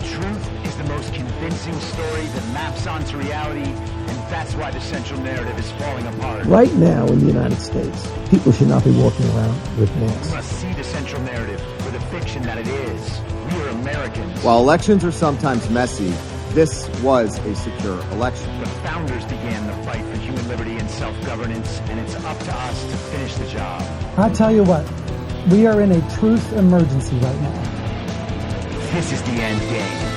truth is the most convincing story that maps onto reality, and that's why the central narrative is falling apart. Right now in the United States, people should not be walking around with masks. We must see the central narrative for the fiction that it is. We are Americans. While elections are sometimes messy, this was a secure election. The founders began the fight for human liberty and self-governance, and it's up to us to finish the job. I'll tell you what, we are in a truth emergency right now. This is the end game.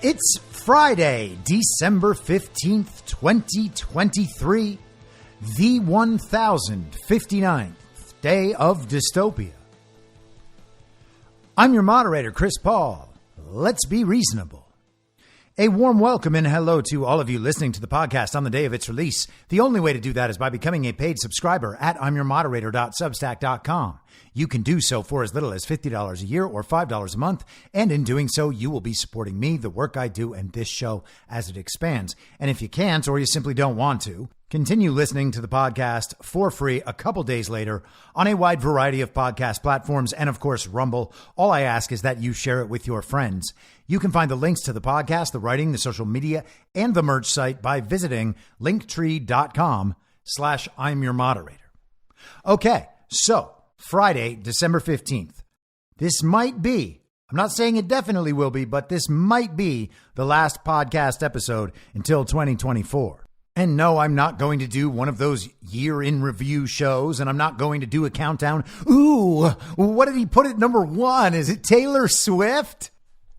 It's Friday, December 15th, 2023, the 1059th day of dystopia. I'm your moderator, Chris Paul. Let's be reasonable. A warm welcome and hello to all of you listening to the podcast on the day of its release. The only way to do that is by becoming a paid subscriber at imyourmoderator.substack.com. You can do so for as little as $50 a year or $5 a month, and in doing so, you will be supporting me, the work I do, and this show as it expands. And if you can't, or you simply don't want to, continue listening to the podcast for free a couple days later on a wide variety of podcast platforms and, of course, Rumble. All I ask is that you share it with your friends. You can find the links to the podcast, the writing, the social media, and the merch site by visiting linktree.com/I'mYourModerator. Okay, so Friday, December 15th. This might be, I'm not saying it definitely will be, but this might be the last podcast episode until 2024. And no, I'm not going to do one of those year in review shows, and I'm not going to do a countdown. Ooh, what did he put at number one? Is it Taylor Swift?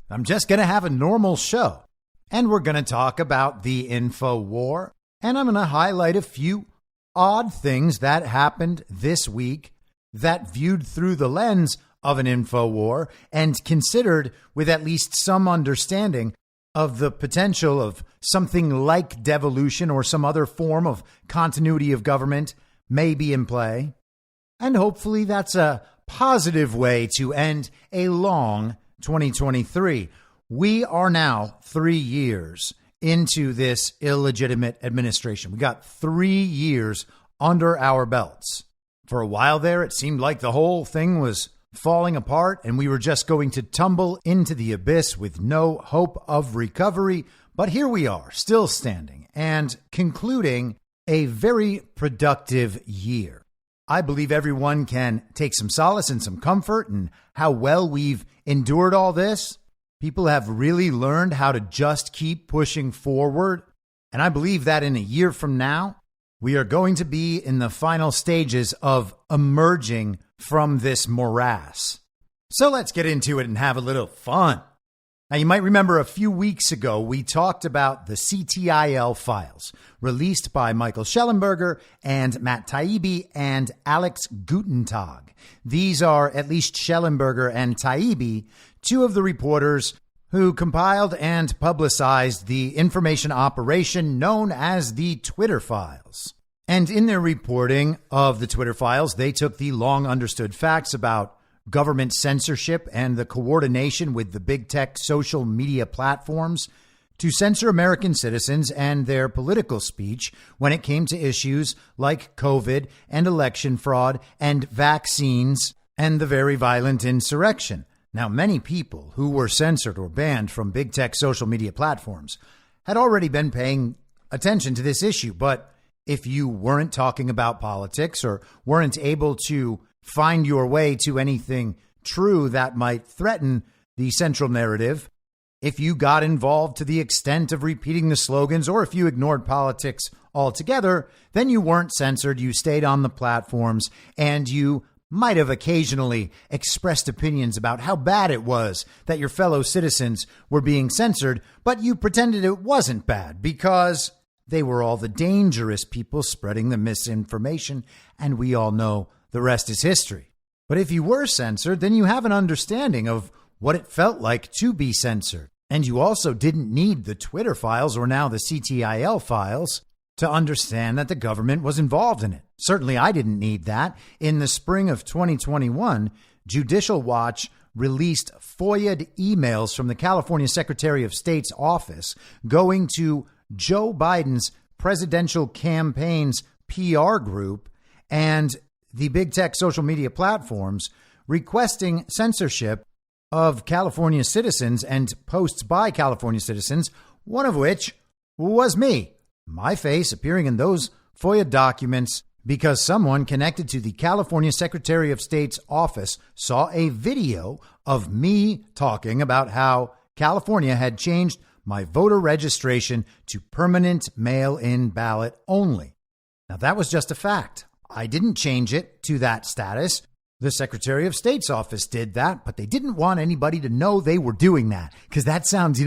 I'm just going to have a normal show. And we're going to talk about the info war, and I'm going to highlight a few odd things that happened this week that viewed through the lens of an info war and considered with at least some understanding of the potential of something like devolution or some other form of continuity of government may be in play. And hopefully that's a positive way to end a long 2023. We are now 3 years into this illegitimate administration. We got 3 years under our belts. For a while there, it seemed like the whole thing was falling apart and we were just going to tumble into the abyss with no hope of recovery. But here we are, still standing and concluding a very productive year. I believe everyone can take some solace and some comfort in how well we've endured all this. People have really learned how to just keep pushing forward. And I believe that in a year from now, we are going to be in the final stages of emerging from this morass. So let's get into it and have a little fun. Now, you might remember a few weeks ago, we talked about the CTIL files released by Michael Schellenberger and Matt Taibbi and Alex Gutentag. These are, at least Schellenberger and Taibbi, two of the reporters who compiled and publicized the information operation known as the Twitter files. And in their reporting of the Twitter files, they took the long understood facts about government censorship and the coordination with the big tech social media platforms to censor American citizens and their political speech when it came to issues like COVID and election fraud and vaccines and the very violent insurrection. Now, many people who were censored or banned from big tech social media platforms had already been paying attention to this issue. But if you weren't talking about politics or weren't able to find your way to anything true that might threaten the central narrative, if you got involved to the extent of repeating the slogans, or if you ignored politics altogether, then you weren't censored. You stayed on the platforms and you might have occasionally expressed opinions about how bad it was that your fellow citizens were being censored, but you pretended it wasn't bad because they were all the dangerous people spreading the misinformation, and we all know the rest is history. But if you were censored, then you have an understanding of what it felt like to be censored. And you also didn't need the Twitter files or now the CTIL files to understand that the government was involved in it. Certainly I didn't need that. In the spring of 2021, Judicial Watch released FOIA'd emails from the California Secretary of State's office going to Joe Biden's presidential campaign's PR group and the big tech social media platforms requesting censorship of California citizens and posts by California citizens, one of which was me, my face appearing in those FOIA documents because someone connected to the California Secretary of State's office saw a video of me talking about how California had changed my voter registration to permanent mail-in ballot only. Now, that was just a fact. I didn't change it to that status. The Secretary of State's office did that, but they didn't want anybody to know they were doing that because that sounds,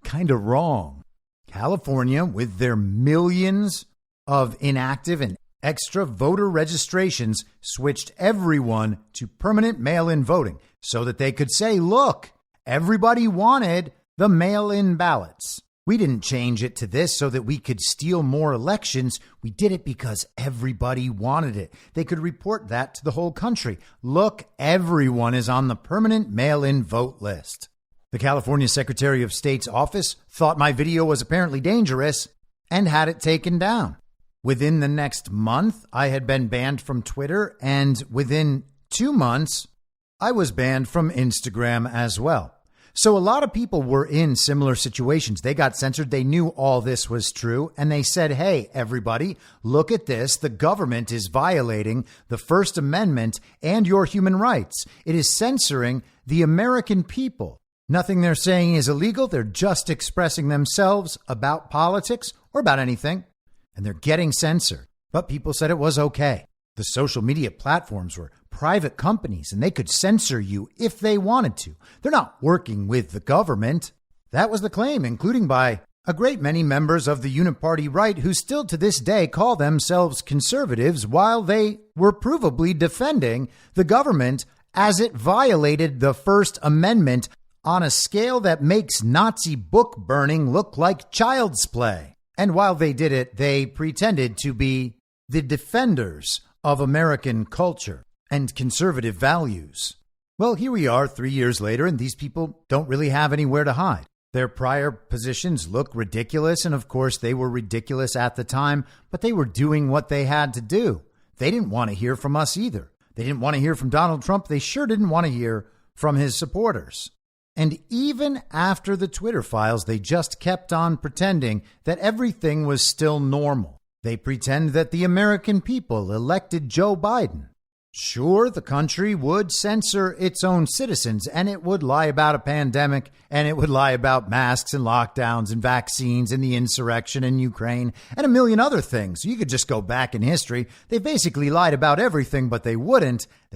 kind of wrong. California, with their millions of inactive and extra voter registrations, switched everyone to permanent mail-in voting so that they could say, look, everybody wanted the mail-in ballots. We didn't change it to this so that we could steal more elections. We did it because everybody wanted it. They could report that to the whole country. Look, everyone is on the permanent mail-in vote list. The California Secretary of State's office thought my video was apparently dangerous and had it taken down. Within the next month, I had been banned from Twitter, and within 2 months, I was banned from Instagram as well. So a lot of people were in similar situations. They got censored. They knew all this was true. And they said, hey, everybody, look at this. The government is violating the First Amendment and your human rights. It is censoring the American people. Nothing they're saying is illegal. They're just expressing themselves about politics or about anything. And they're getting censored. But people said it was okay. The social media platforms were private companies and they could censor you if they wanted to. They're not working with the government. That was the claim, including by a great many members of the uniparty right who still to this day call themselves conservatives while they were provably defending the government as it violated the First Amendment on a scale that makes Nazi book burning look like child's play. And while they did it, they pretended to be the defenders of American culture and conservative values. Well, here we are 3 years later, and these people don't really have anywhere to hide. Their prior positions look ridiculous, and of course they were ridiculous at the time, but they were doing what they had to do. They didn't want to hear from us either. They didn't want to hear from Donald Trump. They sure didn't want to hear from his supporters. And even after the Twitter files, they just kept on pretending that everything was still normal. They pretend that the American people elected Joe Biden. Sure, the country would censor its own citizens, and it would lie about a pandemic, and it would lie about masks and lockdowns and vaccines and the insurrection in Ukraine and a million other things. You could just go back in history. They basically lied about everything, but they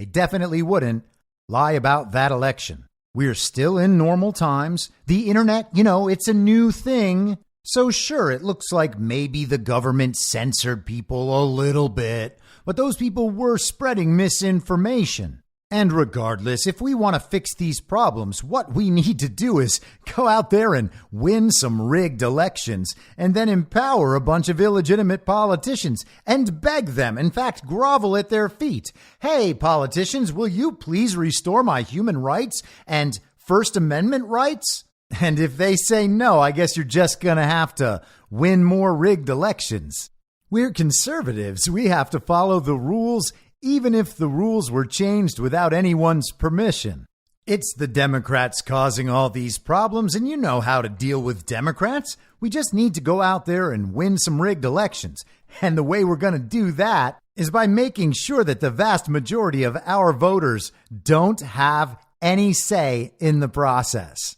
definitely wouldn't lie about that election. We're still in normal times. The internet, it's a new thing. So sure, it looks like maybe the government censored people a little bit, but those people were spreading misinformation. And regardless, if we want to fix these problems, what we need to do is go out there and win some rigged elections and then empower a bunch of illegitimate politicians and beg them, in fact, grovel at their feet. Hey, politicians, will you please restore my human rights and First Amendment rights? And if they say no, I guess you're just going to have to win more rigged elections. We're conservatives. We have to follow the rules, even if the rules were changed without anyone's permission. It's the Democrats causing all these problems, and you know how to deal with Democrats. We just need to go out there and win some rigged elections. And the way we're going to do that is by making sure that the vast majority of our voters don't have any say in the process.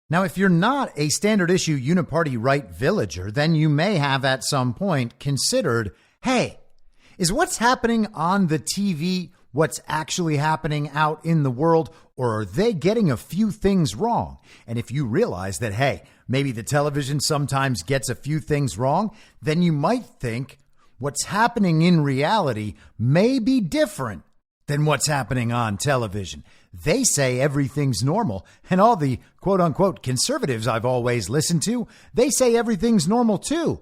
Now, if you're not a standard issue uniparty right villager, then you may have at some point considered, hey, is what's happening on the TV what's actually happening out in the world, or are they getting a few things wrong? And if you realize that, hey, maybe the television sometimes gets a few things wrong, then you might think what's happening in reality may be different than what's happening on television. They say everything's normal, and all the quote-unquote conservatives I've always listened to, they say everything's normal too.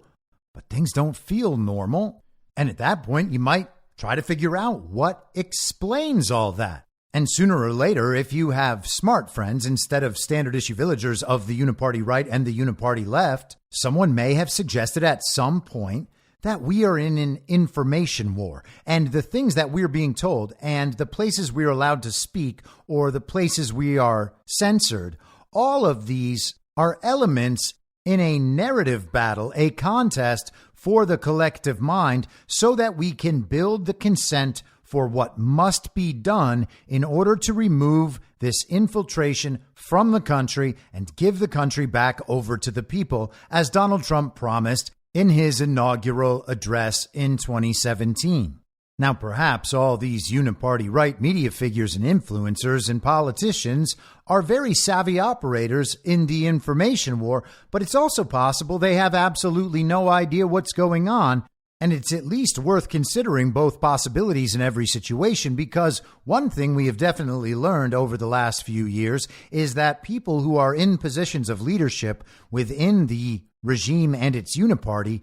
But things don't feel normal. And at that point, you might try to figure out what explains all that. And sooner or later, if you have smart friends instead of standard issue villagers of the uniparty right and the uniparty left, someone may have suggested at some point that we are in an information war, and the things that we're being told and the places we're allowed to speak or the places we are censored, all of these are elements in a narrative battle, a contest for the collective mind, so that we can build the consent for what must be done in order to remove this infiltration from the country and give the country back over to the people, as Donald Trump promised in his inaugural address in 2017. Now, perhaps all these uniparty right media figures and influencers and politicians are very savvy operators in the information war, but it's also possible they have absolutely no idea what's going on. And it's at least worth considering both possibilities in every situation, because one thing we have definitely learned over the last few years is that people who are in positions of leadership within the regime and its uniparty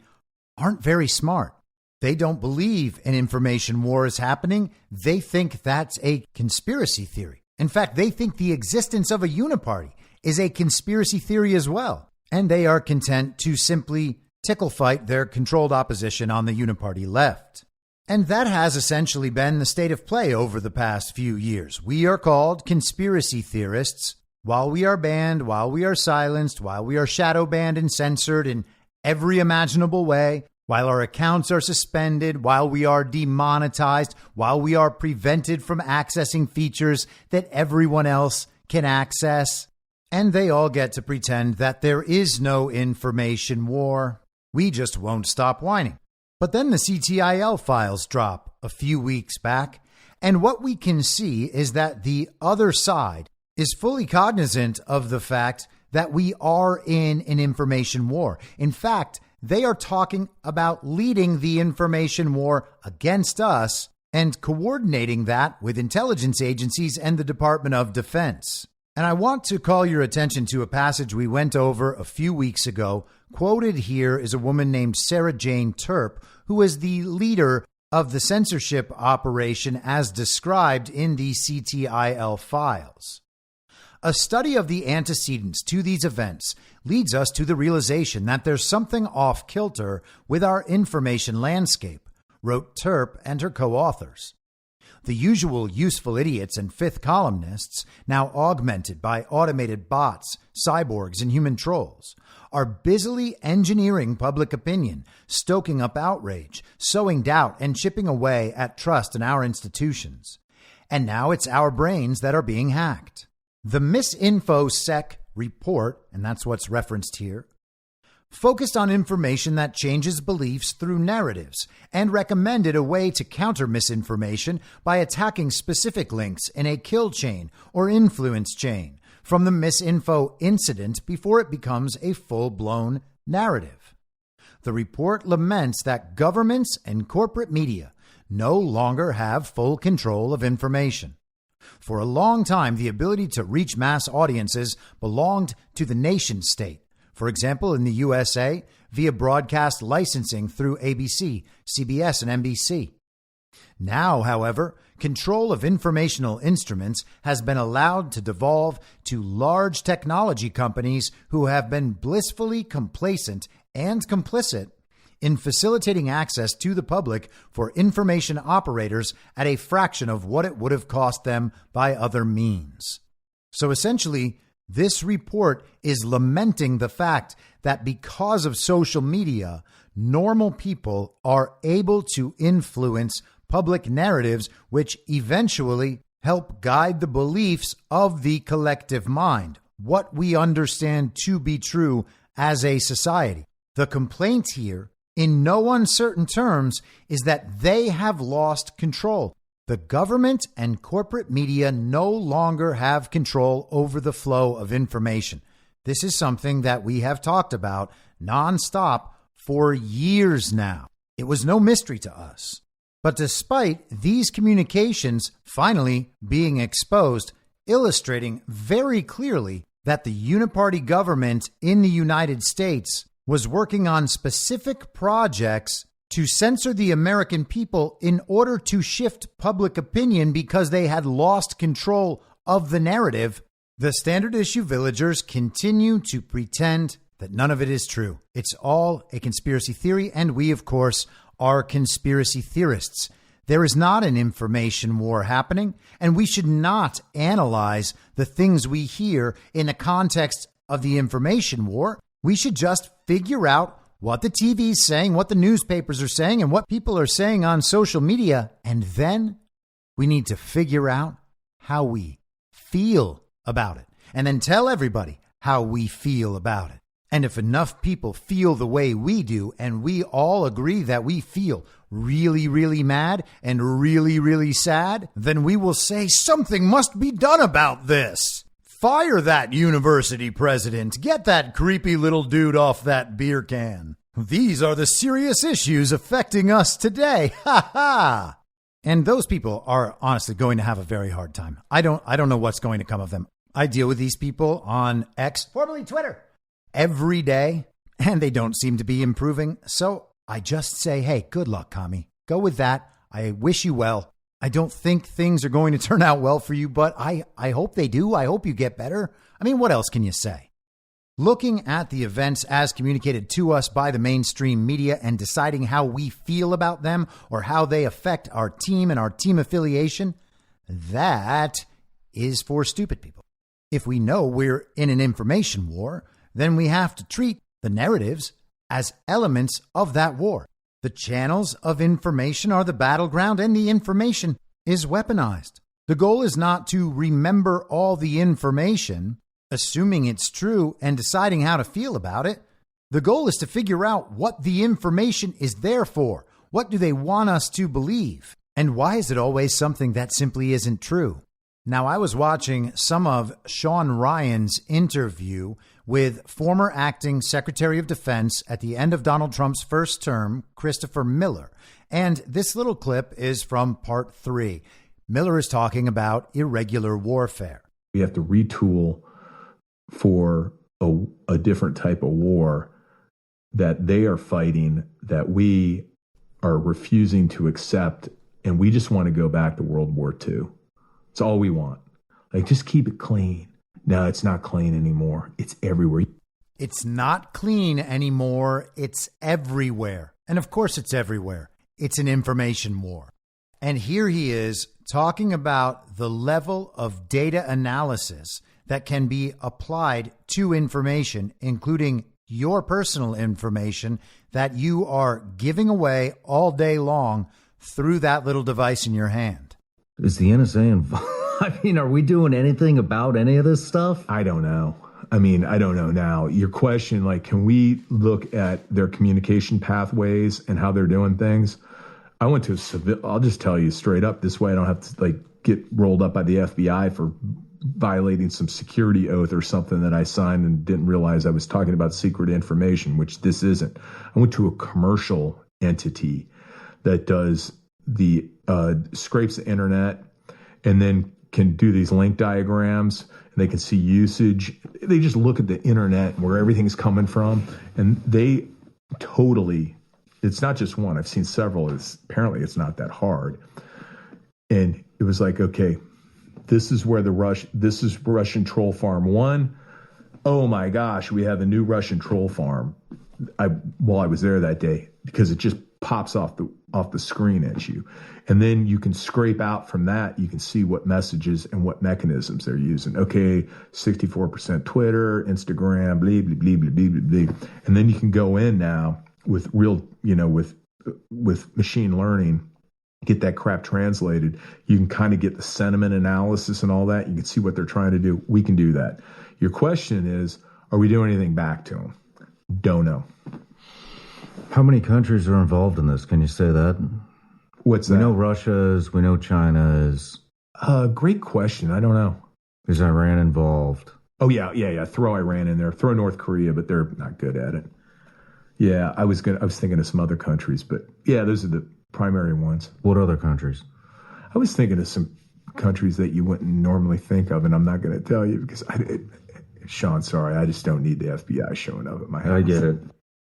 aren't very smart. They don't believe an information war is happening. They think that's a conspiracy theory. In fact, they think the existence of a uniparty is a conspiracy theory as well. And they are content to simply tickle fight their controlled opposition on the uniparty left. And that has essentially been the state of play over the past few years. We are called conspiracy theorists while we are banned, while we are silenced, while we are shadow banned and censored in every imaginable way, while our accounts are suspended, while we are demonetized, while we are prevented from accessing features that everyone else can access. And they all get to pretend that there is no information war. We just won't stop whining. But then the CTIL files drop a few weeks back, and what we can see is that the other side is fully cognizant of the fact that we are in an information war. In fact, they are talking about leading the information war against us and coordinating that with intelligence agencies and the Department of Defense. And I want to call your attention to a passage we went over a few weeks ago. Quoted here is a woman named Sarah Jane Terp, who is the leader of the censorship operation as described in the CTIL files. A study of the antecedents to these events leads us to the realization that there's something off kilter with our information landscape, wrote Terp and her co-authors. The usual useful idiots and fifth columnists, now augmented by automated bots, cyborgs, and human trolls, are busily engineering public opinion, stoking up outrage, sowing doubt, and chipping away at trust in our institutions. And now it's our brains that are being hacked. The MisinfoSec report, and that's what's referenced here, focused on information that changes beliefs through narratives and recommended a way to counter misinformation by attacking specific links in a kill chain or influence chain from the misinfo incident before it becomes a full-blown narrative. The report laments that governments and corporate media no longer have full control of information. For a long time, the ability to reach mass audiences belonged to the nation state. For example, in the USA, via broadcast licensing through ABC, CBS, and NBC. Now, however, control of informational instruments has been allowed to devolve to large technology companies who have been blissfully complacent and complicit in facilitating access to the public for information operators at a fraction of what it would have cost them by other means. So essentially, this report is lamenting the fact that because of social media, normal people are able to influence public narratives which eventually help guide the beliefs of the collective mind, what we understand to be true as a society. The complaint here, in no uncertain terms, is that they have lost control. The government and corporate media no longer have control over the flow of information. This is something that we have talked about nonstop for years now. It was no mystery to us. But despite these communications finally being exposed, illustrating very clearly that the uniparty government in the United States was working on specific projects to censor the American people in order to shift public opinion because they had lost control of the narrative, the standard issue villagers continue to pretend that none of it is true. It's all a conspiracy theory, and we, of course, are conspiracy theorists. There is not an information war happening, and we should not analyze the things we hear in the context of the information war. We should just figure out what the TV is saying, what the newspapers are saying, and what people are saying on social media. And then we need to figure out how we feel about it, and then tell everybody how we feel about it. And if enough people feel the way we do, and we all agree that we feel really, really mad and really, really sad, then we will say something must be done about this. Fire that university president. Get that creepy little dude off that beer can. These are the serious issues affecting us today. Ha ha. And those people are honestly going to have a very hard time. I don't know what's going to come of them. I deal with these people on X, formerly Twitter, every day, and they don't seem to be improving. So I just say, hey, good luck, commie. Go with that. I wish you well. I don't think things are going to turn out well for you, but I hope they do. I hope you get better. I mean, what else can you say? Looking at the events as communicated to us by the mainstream media and deciding how we feel about them or how they affect our team and our team affiliation, that is for stupid people. If we know we're in an information war, then we have to treat the narratives as elements of that war. The channels of information are the battleground, and the information is weaponized. The goal is not to remember all the information, assuming it's true and deciding how to feel about it. The goal is to figure out what the information is there for. What do they want us to believe? And why is it always something that simply isn't true? Now, I was watching some of Sean Ryan's interview with former acting Secretary of Defense at the end of Donald Trump's first term, Christopher Miller. And this little clip is from part 3. Miller is talking about irregular warfare. We have to retool for a different type of war that they are fighting, that we are refusing to accept, and we just want to go back to World War II. It's all we want. Like, just keep it clean. No, it's not clean anymore. It's everywhere. It's not clean anymore. It's everywhere. And of course it's everywhere. It's an information war. And here he is talking about the level of data analysis that can be applied to information, including your personal information that you are giving away all day long through that little device in your hand. Is the NSA involved? I mean, are we doing anything about any of this stuff? I don't know. I mean, I don't know now. Your question, like, can we look at their communication pathways and how they're doing things? I went to a civil, I'll just tell you straight up, this way I don't have to like get rolled up by the FBI for violating some security oath or something that I signed and didn't realize I was talking about secret information, which this isn't. I went to a commercial entity that does the scrapes the internet and then can do these link diagrams, and they can see usage. They just look at the internet where everything's coming from, and they totally, it's not just one. I've seen several. Apparently it's not that hard. And it was like, okay, this is where this is Russian troll farm 1. Oh my gosh, we have a new Russian troll farm. While I was there that day, because it just pops off the screen at you. And then you can scrape out from that. You can see what messages and what mechanisms they're using. Okay, 64% Twitter, Instagram, blah, blah, blah, blah, blah, blah. And then you can go in now with real, with machine learning, get that crap translated. You can kind of get the sentiment analysis and all that. You can see what they're trying to do. We can do that. Your question is, are we doing anything back to them? Don't know. How many countries are involved in this? Can you say that? What's that? We know Russia is, we know China is. Great question. I don't know. Is Iran involved? Oh, yeah. Throw Iran in there. Throw North Korea, but they're not good at it. Yeah, I was thinking of some other countries, but yeah, those are primary ones. What other countries? I was thinking of some countries that you wouldn't normally think of, and I'm not going to tell you because Sean, sorry, I just don't need the FBI showing up at my house. I get it.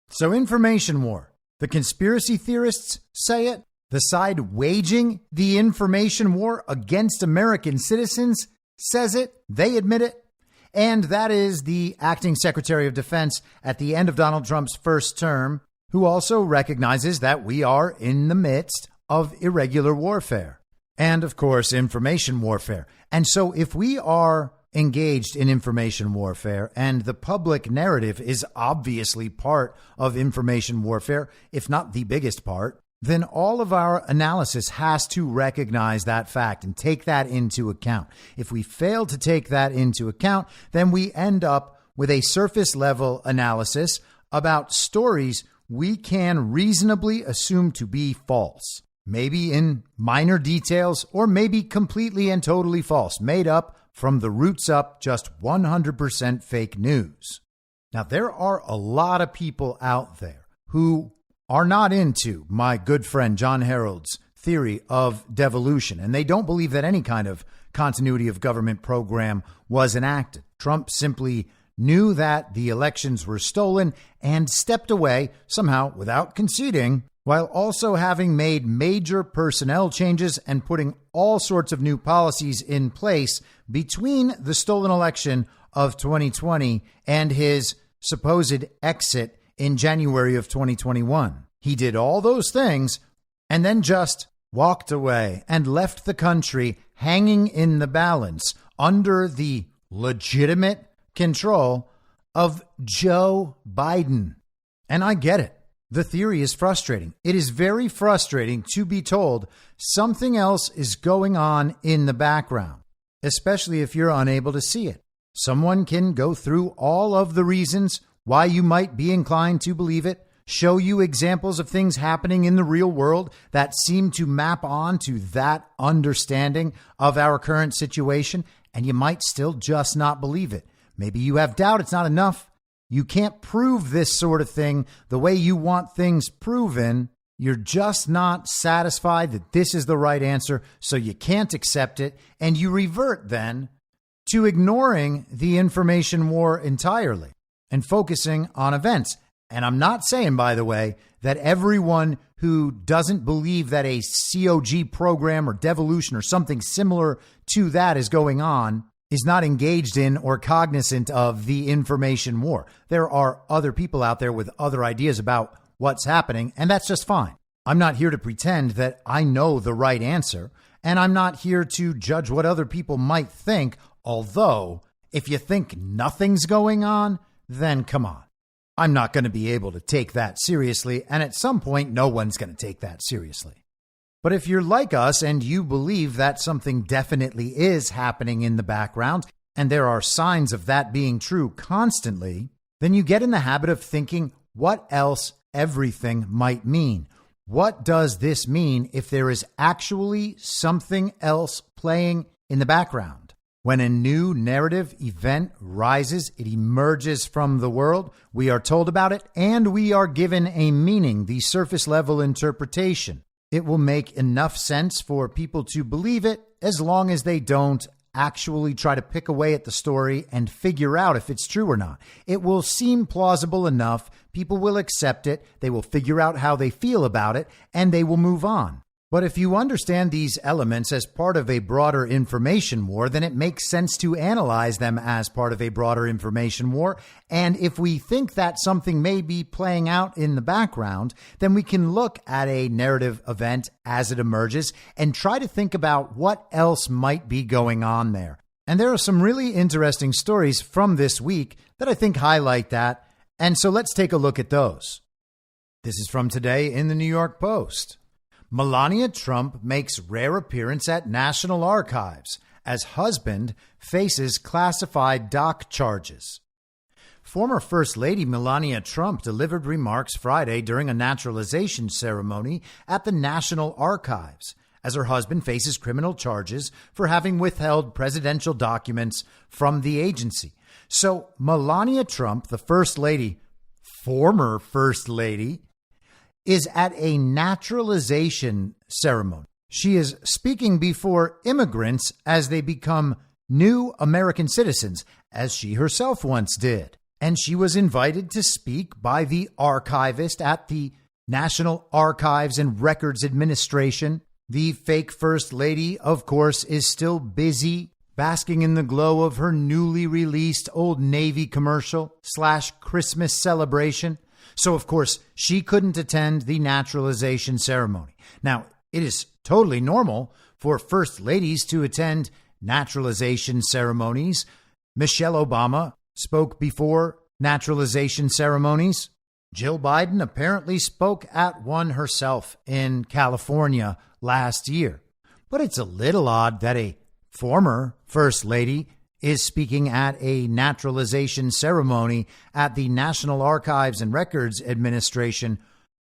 So information war. The conspiracy theorists say it. The side waging the information war against American citizens says it. They admit it. And that is the acting Secretary of Defense at the end of Donald Trump's first term, who also recognizes that we are in the midst of irregular warfare and, of course, information warfare. And so if we are engaged in information warfare, and the public narrative is obviously part of information warfare, if not the biggest part, then all of our analysis has to recognize that fact and take that into account. If we fail to take that into account, then we end up with a surface level analysis about stories we can reasonably assume to be false, maybe in minor details, or maybe completely and totally false, made up from the roots up, just 100% fake news. Now, there are a lot of people out there who are not into my good friend John Harold's theory of devolution, and they don't believe that any kind of continuity of government program was enacted. Trump simply knew that the elections were stolen and stepped away somehow without conceding, while also having made major personnel changes and putting all sorts of new policies in place between the stolen election of 2020 and his supposed exit in January of 2021. He did all those things and then just walked away and left the country hanging in the balance under the legitimate control of Joe Biden. And I get it. The theory is frustrating. It is very frustrating to be told something else is going on in the background, especially if you're unable to see it. Someone can go through all of the reasons why you might be inclined to believe it, show you examples of things happening in the real world that seem to map on to that understanding of our current situation, and you might still just not believe it. Maybe you have doubt it's not enough. You can't prove this sort of thing the way you want things proven. You're just not satisfied that this is the right answer, so you can't accept it, and you revert then to ignoring the information war entirely and focusing on events. And I'm not saying, by the way, that everyone who doesn't believe that a COG program or devolution or something similar to that is going on is not engaged in or cognizant of the information war. There are other people out there with other ideas about what's happening, and that's just fine. I'm not here to pretend that I know the right answer, and I'm not here to judge what other people might think, although if you think nothing's going on, then come on. I'm not going to be able to take that seriously, and at some point, no one's going to take that seriously. But if you're like us and you believe that something definitely is happening in the background, and there are signs of that being true constantly, then you get in the habit of thinking what else everything might mean. What does this mean if there is actually something else playing in the background? When a new narrative event rises, it emerges from the world, we are told about it, and we are given a meaning, the surface level interpretation. It will make enough sense for people to believe it as long as they don't actually try to pick away at the story and figure out if it's true or not. It will seem plausible enough. People will accept it. They will figure out how they feel about it, and they will move on. But if you understand these elements as part of a broader information war, then it makes sense to analyze them as part of a broader information war. And if we think that something may be playing out in the background, then we can look at a narrative event as it emerges and try to think about what else might be going on there. And there are some really interesting stories from this week that I think highlight that. And so let's take a look at those. This is from today in the New York Post. Melania Trump makes rare appearance at National Archives as husband faces classified doc charges. Former First Lady Melania Trump delivered remarks Friday during a naturalization ceremony at the National Archives as her husband faces criminal charges for having withheld presidential documents from the agency. So Melania Trump, the First Lady, former First Lady, is at a naturalization ceremony. She is speaking before immigrants as they become new American citizens, as she herself once did. And she was invited to speak by the archivist at the National Archives and Records Administration. The fake First Lady, of course, is still busy basking in the glow of her newly released Old Navy commercial / Christmas celebration. So, of course, she couldn't attend the naturalization ceremony. Now, it is totally normal for First Ladies to attend naturalization ceremonies. Michelle Obama spoke before naturalization ceremonies. Jill Biden apparently spoke at one herself in California last year. But it's a little odd that a former First Lady is speaking at a naturalization ceremony at the National Archives and Records Administration,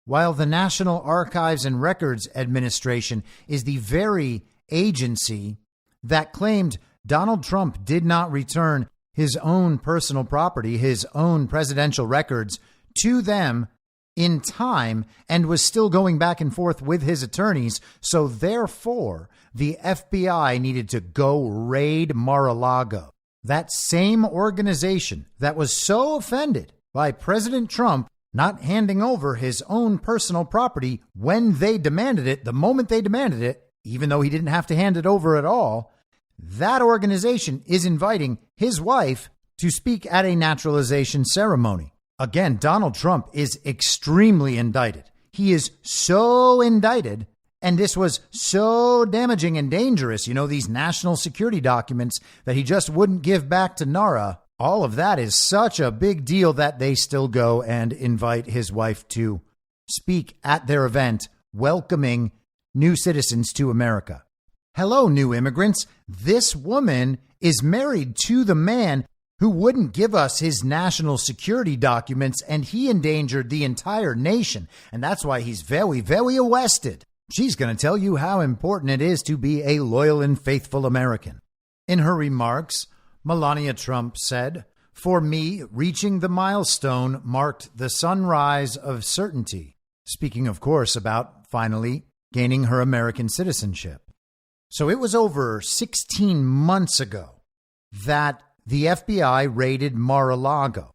while the National Archives and Records Administration is the very agency that claimed Donald Trump did not return his own personal property, his own presidential records, to them in time and was still going back and forth with his attorneys. So therefore, the FBI needed to go raid Mar-a-Lago. That same organization that was so offended by President Trump not handing over his own personal property when they demanded it, the moment they demanded it, even though he didn't have to hand it over at all, that organization is inviting his wife to speak at a naturalization ceremony. Again, Donald Trump is extremely indicted. He is so indicted, and this was so damaging and dangerous, these national security documents that he just wouldn't give back to NARA. All of that is such a big deal that they still go and invite his wife to speak at their event, welcoming new citizens to America. Hello, new immigrants. This woman is married to the man who wouldn't give us his national security documents, and he endangered the entire nation. And that's why he's very, very arrested. She's going to tell you how important it is to be a loyal and faithful American. In her remarks, Melania Trump said, "For me, reaching the milestone marked the sunrise of certainty," speaking, of course, about finally gaining her American citizenship. So it was over 16 months ago that the FBI raided Mar-a-Lago.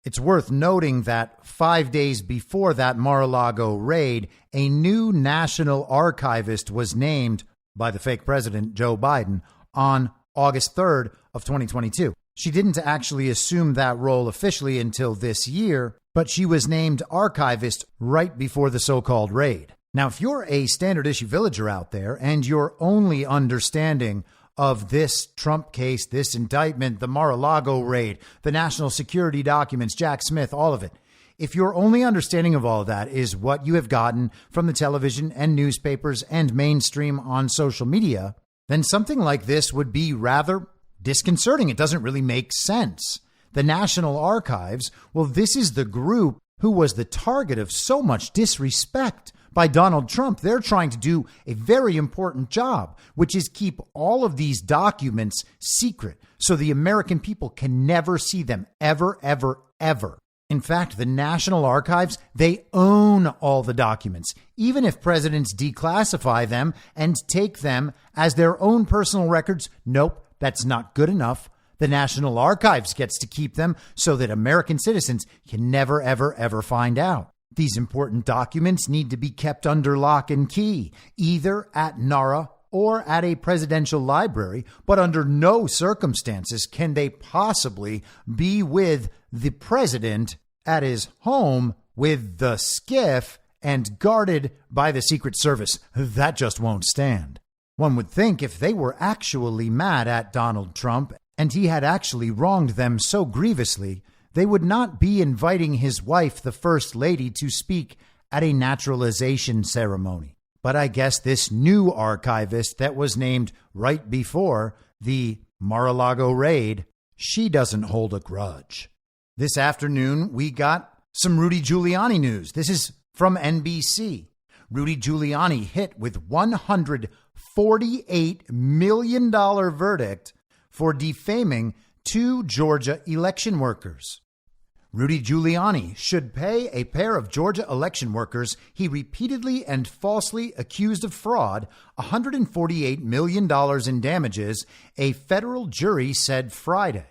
It's worth noting that 5 days before that Mar-a-Lago raid, a new national archivist was named by the fake president, Joe Biden, on August 3rd of 2022. She didn't actually assume that role officially until this year, but she was named archivist right before the so-called raid. Now, if you're a standard issue villager out there and your only understanding of this Trump case, this indictment, the Mar-a-Lago raid, the national security documents, Jack Smith, all of it, if your only understanding of all of that is what you have gotten from the television and newspapers and mainstream on social media, then something like this would be rather disconcerting. It doesn't really make sense. The National Archives, well, this is the group who was the target of so much disrespect by Donald Trump. They're trying to do a very important job, which is keep all of these documents secret so the American people can never see them ever, ever, ever. In fact, the National Archives, they own all the documents, even if presidents declassify them and take them as their own personal records. Nope, that's not good enough. The National Archives gets to keep them so that American citizens can never, ever, ever find out. These important documents need to be kept under lock and key, either at NARA or at a presidential library, but under no circumstances can they possibly be with the president at his home with the skiff and guarded by the Secret Service. That just won't stand. One would think if they were actually mad at Donald Trump and he had actually wronged them so grievously, they would not be inviting his wife, the First Lady, to speak at a naturalization ceremony. But I guess this new archivist that was named right before the Mar-a-Lago raid, she doesn't hold a grudge. This afternoon, we got some Rudy Giuliani news. This is from NBC. Rudy Giuliani hit with $148 million verdict for defaming 2 Georgia election workers. Rudy Giuliani should pay a pair of Georgia election workers he repeatedly and falsely accused of fraud $148 million in damages, a federal jury said Friday.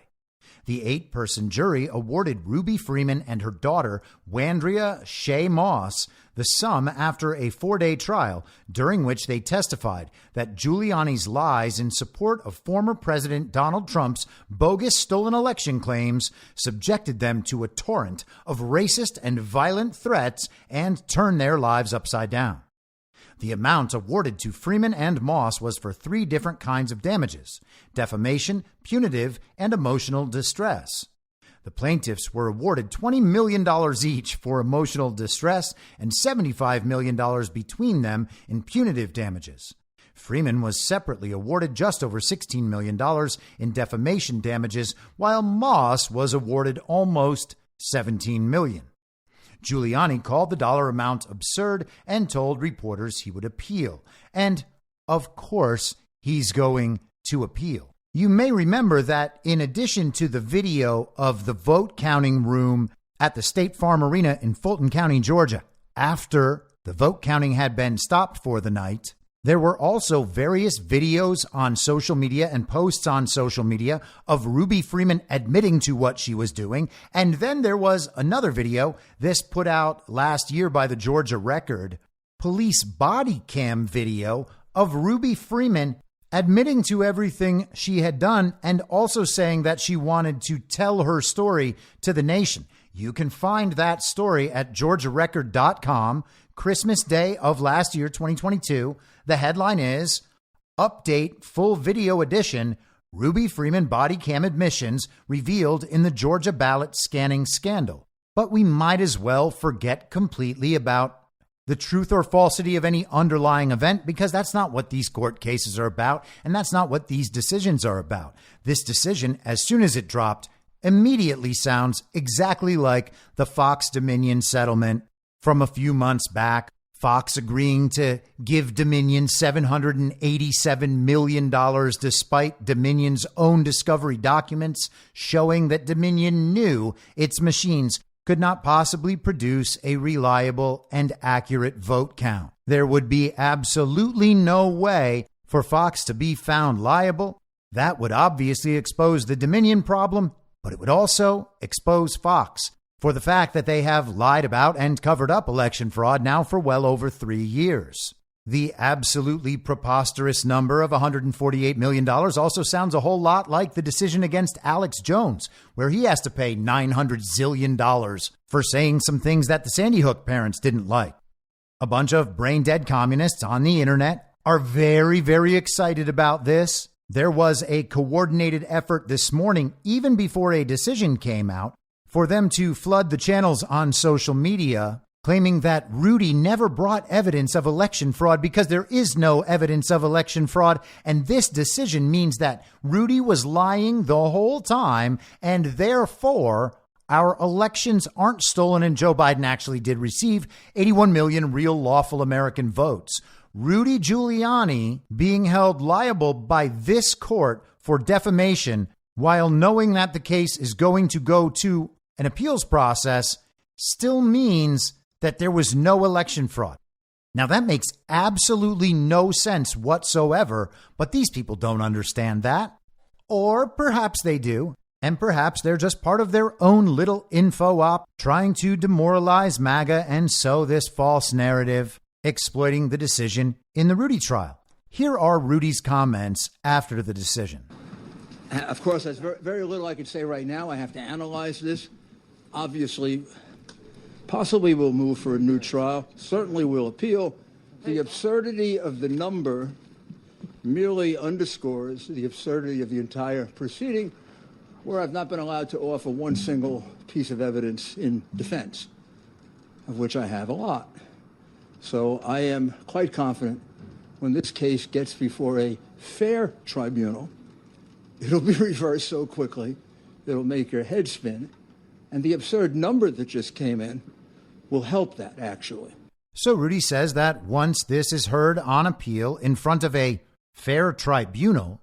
The 8-person jury awarded Ruby Freeman and her daughter, Wandrea Shea Moss, the sum after a 4-day trial during which they testified that Giuliani's lies in support of former President Donald Trump's bogus stolen election claims subjected them to a torrent of racist and violent threats and turned their lives upside down. The amount awarded to Freeman and Moss was for 3 different kinds of damages: defamation, punitive, and emotional distress. The plaintiffs were awarded $20 million each for emotional distress and $75 million between them in punitive damages. Freeman was separately awarded just over $16 million in defamation damages, while Moss was awarded almost $17 million. Giuliani called the dollar amount absurd and told reporters he would appeal. And, of course, he's going to appeal. You may remember that in addition to the video of the vote counting room at the State Farm Arena in Fulton County, Georgia, after the vote counting had been stopped for the night, there were also various videos on social media and posts on social media of Ruby Freeman admitting to what she was doing. And then there was another video, this put out last year by the Georgia Record, police body cam video of Ruby Freeman admitting to everything she had done and also saying that she wanted to tell her story to the nation. You can find that story at georgiarecord.com, Christmas Day of last year, 2022. The headline is, Update Full Video Edition, Ruby Freeman Body Cam Admissions Revealed in the Georgia Ballot Scanning Scandal. But we might as well forget completely about the truth or falsity of any underlying event, because that's not what these court cases are about, and that's not what these decisions are about. This decision, as soon as it dropped, immediately sounds exactly like the Fox Dominion settlement from a few months back. Fox agreeing to give Dominion $787 million despite Dominion's own discovery documents showing that Dominion knew its machines could not possibly produce a reliable and accurate vote count. There would be absolutely no way for Fox to be found liable. That would obviously expose the Dominion problem, but it would also expose Fox for the fact that they have lied about and covered up election fraud now for well over 3 years. The absolutely preposterous number of $148 million also sounds a whole lot like the decision against Alex Jones, where he has to pay $900 zillion for saying some things that the Sandy Hook parents didn't like. A bunch of brain-dead communists on the internet are very, very excited about this. There was a coordinated effort this morning, even before a decision came out, for them to flood the channels on social media, claiming that Rudy never brought evidence of election fraud because there is no evidence of election fraud. And this decision means that Rudy was lying the whole time, and therefore our elections aren't stolen and Joe Biden actually did receive 81 million real lawful American votes. Rudy Giuliani being held liable by this court for defamation while knowing that the case is going to go to an appeals process still means that there was no election fraud. Now, that makes absolutely no sense whatsoever, but these people don't understand that. Or perhaps they do, and perhaps they're just part of their own little info op trying to demoralize MAGA and sow this false narrative, exploiting the decision in the Rudy trial. Here are Rudy's comments after the decision. Of course, there's very little I can say right now. I have to analyze this. Obviously, possibly we'll move for a new trial. Certainly we'll appeal. The absurdity of the number merely underscores the absurdity of the entire proceeding, where I've not been allowed to offer one single piece of evidence in defense, of which I have a lot. So I am quite confident when this case gets before a fair tribunal, it'll be reversed so quickly, it'll make your head spin. And the absurd number that just came in will help that, actually. So Rudy says that once this is heard on appeal in front of a fair tribunal,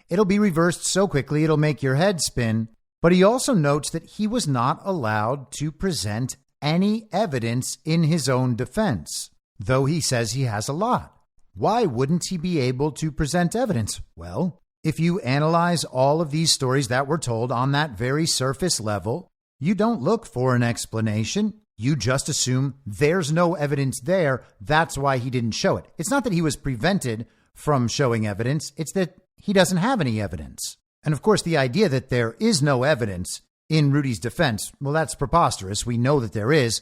it'll be reversed so quickly it'll make your head spin. But he also notes that he was not allowed to present any evidence in his own defense, though he says he has a lot. Why wouldn't he be able to present evidence? Well, if you analyze all of these stories that were told on that very surface level, you don't look for an explanation. You just assume there's no evidence there. That's why he didn't show it. It's not that he was prevented from showing evidence. It's that he doesn't have any evidence. And of course, the idea that there is no evidence in Rudy's defense, well, that's preposterous. We know that there is.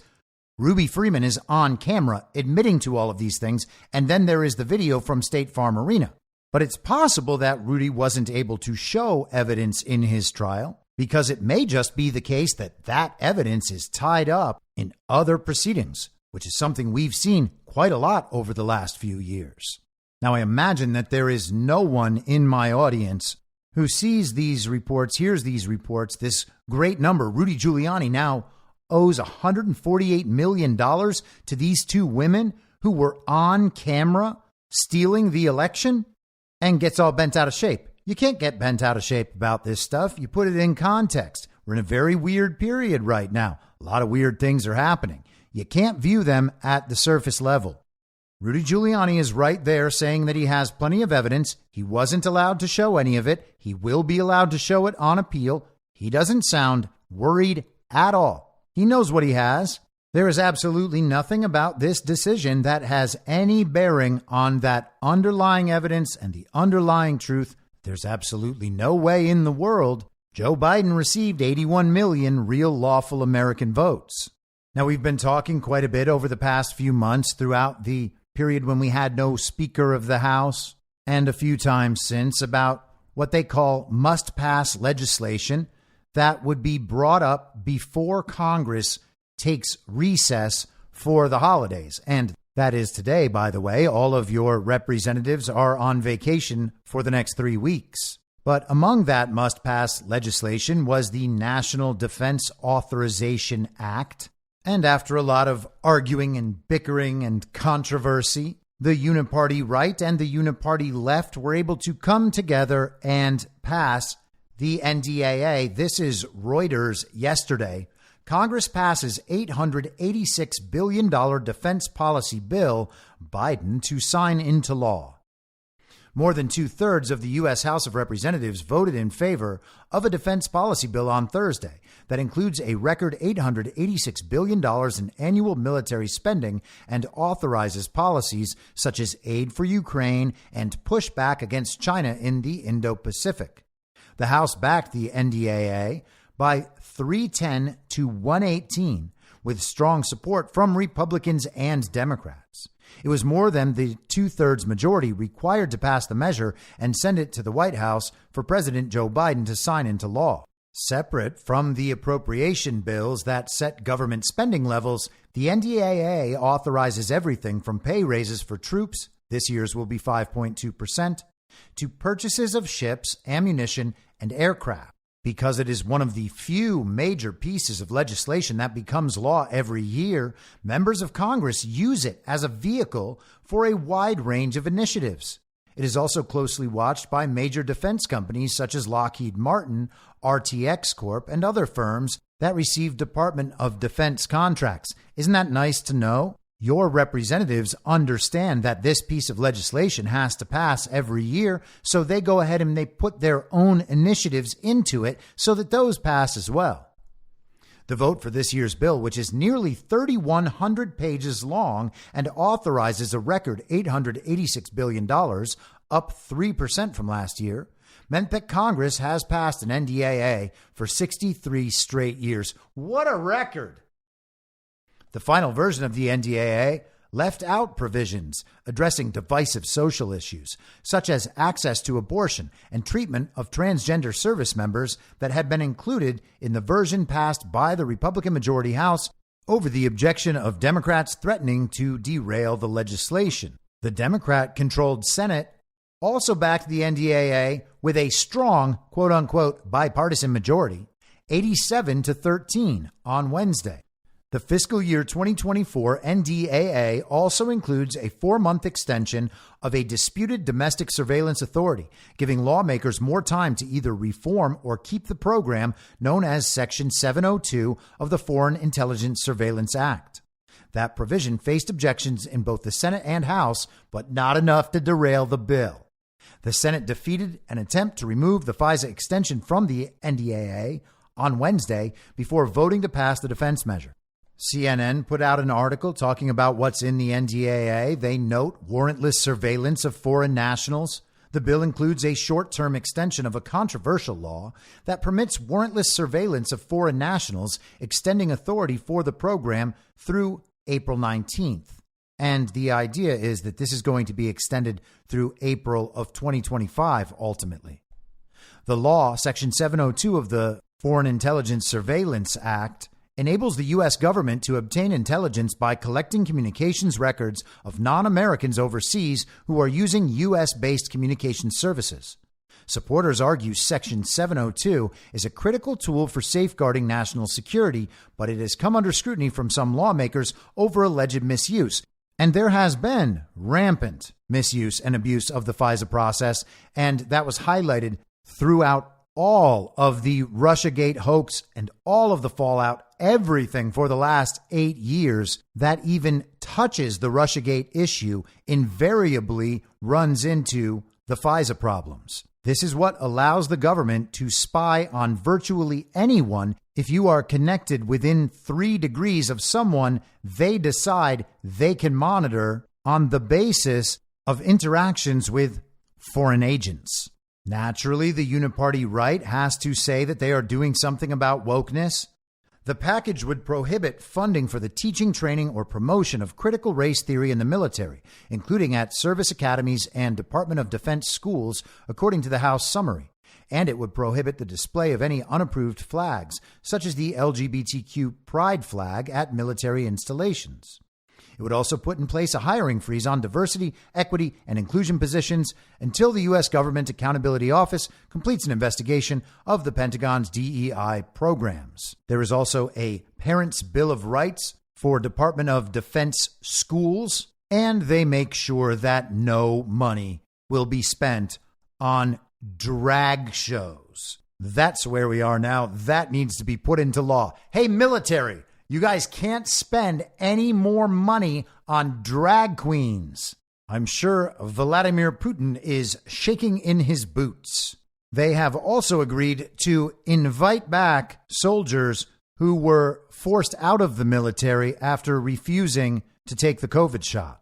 Ruby Freeman is on camera admitting to all of these things. And then there is the video from State Farm Arena. But it's possible that Rudy wasn't able to show evidence in his trial because it may just be the case that that evidence is tied up in other proceedings, which is something we've seen quite a lot over the last few years. Now, I imagine that there is no one in my audience who sees these reports, hears these reports, this great number. Rudy Giuliani now owes $148 million to these two women who were on camera stealing the election, and gets all bent out of shape. You can't get bent out of shape about this stuff. You put it in context. We're in a very weird period right now. A lot of weird things are happening. You can't view them at the surface level. Rudy Giuliani is right there saying that he has plenty of evidence. He wasn't allowed to show any of it. He will be allowed to show it on appeal. He doesn't sound worried at all. He knows what he has. There is absolutely nothing about this decision that has any bearing on that underlying evidence and the underlying truth. There's absolutely no way in the world Joe Biden received 81 million real lawful American votes. Now, we've been talking quite a bit over the past few months throughout the period when we had no Speaker of the House and a few times since about what they call must-pass legislation that would be brought up before Congress takes recess for the holidays. And that is today, by the way. All of your representatives are on vacation for the next 3 weeks. But among that must-pass legislation was the National Defense Authorization Act. And after a lot of arguing and bickering and controversy, the uniparty right and the uniparty left were able to come together and pass the NDAA. This is Reuters yesterday. Congress passes $886 billion defense policy bill, Biden to sign into law. More than 2/3 of the U.S. House of Representatives voted in favor of a defense policy bill on Thursday that includes a record $886 billion in annual military spending and authorizes policies such as aid for Ukraine and pushback against China in the Indo-Pacific. The House backed the NDAA by 310 to 118, with strong support from Republicans and Democrats. It was more than the 2/3 majority required to pass the measure and send it to the White House for President Joe Biden to sign into law. Separate from the appropriation bills that set government spending levels, the NDAA authorizes everything from pay raises for troops, this year's will be 5.2%, to purchases of ships, ammunition, and aircraft. Because it is one of the few major pieces of legislation that becomes law every year, members of Congress use it as a vehicle for a wide range of initiatives. It is also closely watched by major defense companies such as Lockheed Martin, RTX Corp., and other firms that receive Department of Defense contracts. Isn't that nice to know? Your representatives understand that this piece of legislation has to pass every year, so they go ahead and they put their own initiatives into it so that those pass as well. The vote for this year's bill, which is nearly 3,100 pages long and authorizes a record $886 billion, up 3% from last year, meant that Congress has passed an NDAA for 63 straight years. What a record! The final version of the NDAA left out provisions addressing divisive social issues, such as access to abortion and treatment of transgender service members that had been included in the version passed by the Republican majority House over the objection of Democrats threatening to derail the legislation. The Democrat-controlled Senate also backed the NDAA with a strong, quote-unquote, bipartisan majority, 87-13 on Wednesday. The fiscal year 2024 NDAA also includes a 4-month extension of a disputed domestic surveillance authority, giving lawmakers more time to either reform or keep the program known as Section 702 of the Foreign Intelligence Surveillance Act. That provision faced objections in both the Senate and House, but not enough to derail the bill. The Senate defeated an attempt to remove the FISA extension from the NDAA on Wednesday before voting to pass the defense measure. CNN put out an article talking about what's in the NDAA. They note warrantless surveillance of foreign nationals. The bill includes a short-term extension of a controversial law that permits warrantless surveillance of foreign nationals, extending authority for the program through April 19th. And the idea is that this is going to be extended through April of 2025, ultimately. The law, Section 702 of the Foreign Intelligence Surveillance Act, enables the U.S. government to obtain intelligence by collecting communications records of non-Americans overseas who are using U.S.-based communication services. Supporters argue Section 702 is a critical tool for safeguarding national security, but it has come under scrutiny from some lawmakers over alleged misuse. And there has been rampant misuse and abuse of the FISA process, and that was highlighted throughout all of the Russiagate hoax and all of the fallout, everything for the last 8 years that even touches the Russiagate issue invariably runs into the FISA problems. This is what allows the government to spy on virtually anyone. If you are connected within 3 degrees of someone, they decide they can monitor on the basis of interactions with foreign agents. Naturally, the uniparty right has to say that they are doing something about wokeness. The package would prohibit funding for the teaching, training, or promotion of critical race theory in the military, including at service academies and Department of Defense schools, according to the House summary. And it would prohibit the display of any unapproved flags, such as the LGBTQ pride flag at military installations. It would also put in place a hiring freeze on diversity, equity, and inclusion positions until the U.S. Government Accountability Office completes an investigation of the Pentagon's DEI programs. There is also a Parents' Bill of Rights for Department of Defense schools, and they make sure that no money will be spent on drag shows. That's where we are now. That needs to be put into law. Hey, military! You guys can't spend any more money on drag queens. I'm sure Vladimir Putin is shaking in his boots. They have also agreed to invite back soldiers who were forced out of the military after refusing to take the COVID shot.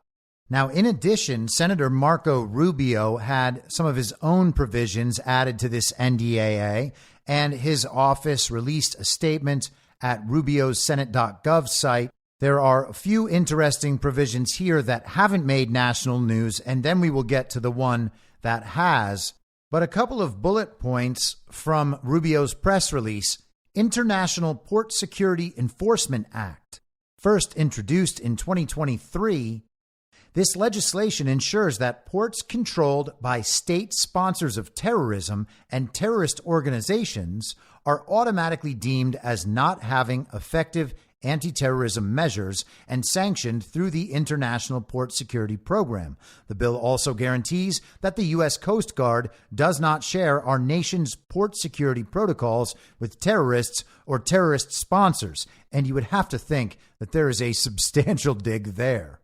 Now, in addition, Senator Marco Rubio had some of his own provisions added to this NDAA, and his office released a statement at Rubio's Senate.gov site. There are a few interesting provisions here that haven't made national news, and then we will get to the one that has. But a couple of bullet points from Rubio's press release. International Port Security Enforcement Act. First introduced in 2023, this legislation ensures that ports controlled by state sponsors of terrorism and terrorist organizations are automatically deemed as not having effective anti-terrorism measures and sanctioned through the International Port Security Program. The bill also guarantees that the U.S. Coast Guard does not share our nation's port security protocols with terrorists or terrorist sponsors, and you would have to think that there is a substantial dig there.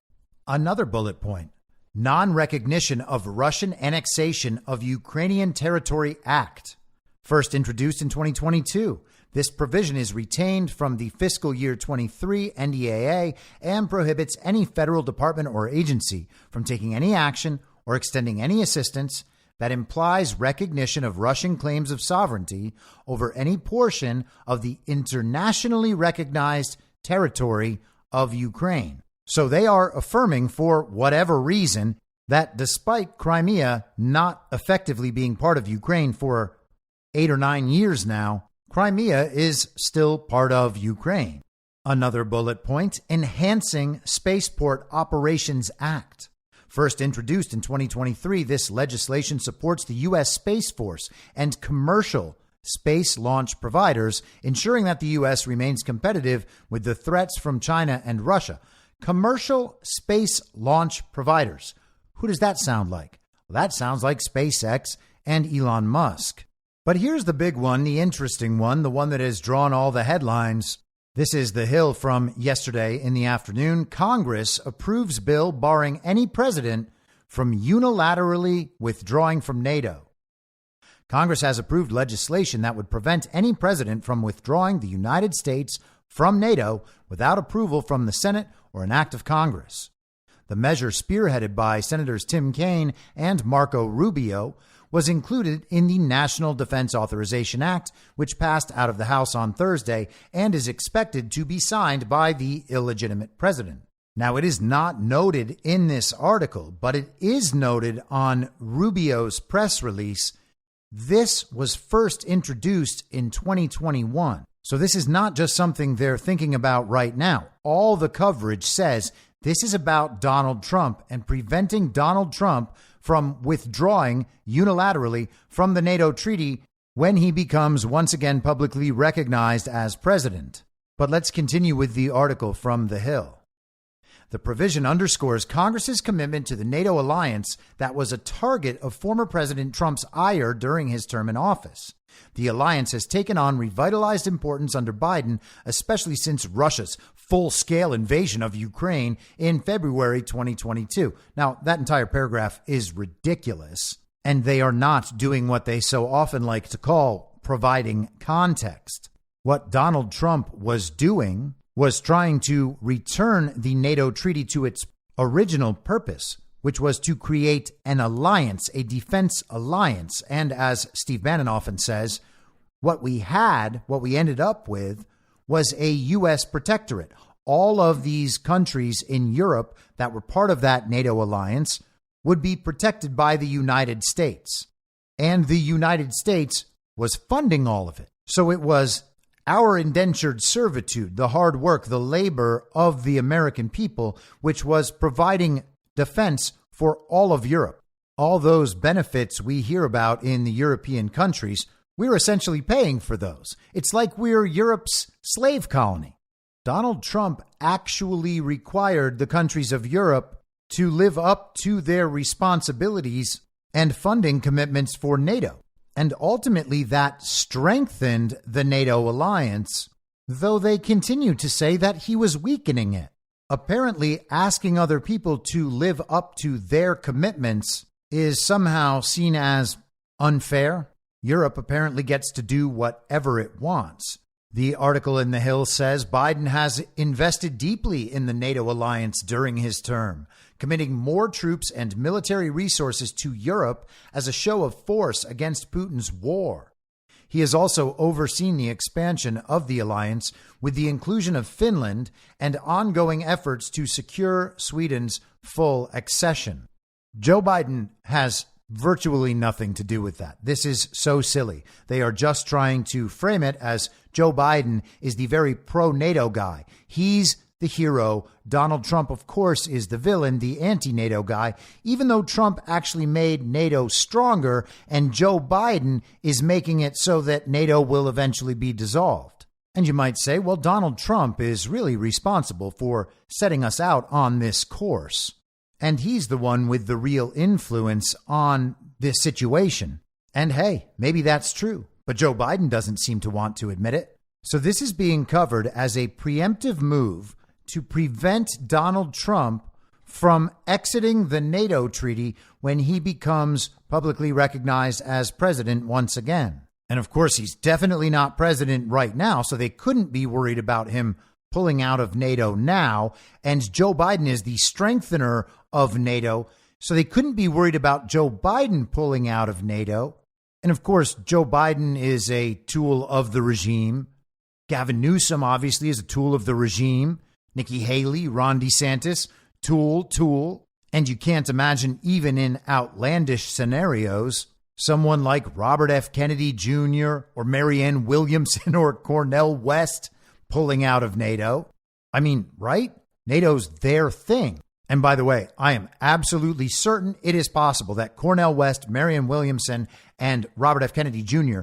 Another bullet point, non-recognition of Russian annexation of Ukrainian Territory Act. First introduced in 2022, this provision is retained from the fiscal year 23 NDAA and prohibits any federal department or agency from taking any action or extending any assistance that implies recognition of Russian claims of sovereignty over any portion of the internationally recognized territory of Ukraine. So they are affirming, for whatever reason, that despite Crimea not effectively being part of Ukraine for 8 or 9 years now, Crimea is still part of Ukraine. Another bullet point, Enhancing Spaceport Operations Act. First introduced in 2023, this legislation supports the U.S. Space Force and commercial space launch providers, ensuring that the U.S. remains competitive with the threats from China and Russia. Commercial space launch providers. Who does that sound like? Well, that sounds like SpaceX and Elon Musk. But here's the big one, the interesting one, the one that has drawn all the headlines. This is The Hill from yesterday in the afternoon. Congress approves bill barring any president from unilaterally withdrawing from NATO. Congress has approved legislation that would prevent any president from withdrawing the United States from NATO without approval from the Senate or an act of Congress. The measure, spearheaded by Senators Tim Kaine and Marco Rubio, was included in the National Defense Authorization Act, which passed out of the House on Thursday and is expected to be signed by the illegitimate president. Now, it is not noted in this article, but it is noted on Rubio's press release. This was first introduced in 2021. So this is not just something they're thinking about right now. All the coverage says this is about Donald Trump and preventing Donald Trump from withdrawing unilaterally from the NATO treaty when he becomes once again publicly recognized as president. But let's continue with the article from The Hill. The provision underscores Congress's commitment to the NATO alliance that was a target of former President Trump's ire during his term in office. The alliance has taken on revitalized importance under Biden, especially since Russia's full-scale invasion of Ukraine in February 2022. Now, that entire paragraph is ridiculous, and they are not doing what they so often like to call providing context. What Donald Trump was doing was trying to return the NATO treaty to its original purpose, which was to create an alliance, a defense alliance. And as Steve Bannon often says, what we ended up with was a U.S. protectorate. All of these countries in Europe that were part of that NATO alliance would be protected by the United States. And the United States was funding all of it. So it was our indentured servitude, the hard work, the labor of the American people, which was providing defense for all of Europe. All those benefits we hear about in the European countries, we're essentially paying for those. It's like we're Europe's slave colony. Donald Trump actually required the countries of Europe to live up to their responsibilities and funding commitments for NATO. And ultimately, that strengthened the NATO alliance, though they continue to say that he was weakening it. Apparently, asking other people to live up to their commitments is somehow seen as unfair. Europe apparently gets to do whatever it wants. The article in The Hill says Biden has invested deeply in the NATO alliance during his term, committing more troops and military resources to Europe as a show of force against Putin's war. He has also overseen the expansion of the alliance with the inclusion of Finland and ongoing efforts to secure Sweden's full accession. Joe Biden has virtually nothing to do with that. This is so silly. They are just trying to frame it as Joe Biden is the very pro-NATO guy. He's the hero. Donald Trump, of course, is the villain, the anti-NATO guy, even though Trump actually made NATO stronger and Joe Biden is making it so that NATO will eventually be dissolved. And you might say, well, Donald Trump is really responsible for setting us out on this course. And he's the one with the real influence on this situation. And hey, maybe that's true. But Joe Biden doesn't seem to want to admit it. So this is being covered as a preemptive move to prevent Donald Trump from exiting the NATO treaty when he becomes publicly recognized as president once again. And of course, he's definitely not president right now, so they couldn't be worried about him pulling out of NATO now. And Joe Biden is the strengthener of NATO, so they couldn't be worried about Joe Biden pulling out of NATO. And of course, Joe Biden is a tool of the regime. Gavin Newsom obviously is a tool of the regime. Nikki Haley, Ron DeSantis, tool. And you can't imagine, even in outlandish scenarios, someone like Robert F. Kennedy Jr. or Marianne Williamson or Cornel West pulling out of NATO. I mean, right? NATO's their thing. And by the way, I am absolutely certain it is possible that Cornel West, Marianne Williamson, and Robert F. Kennedy Jr.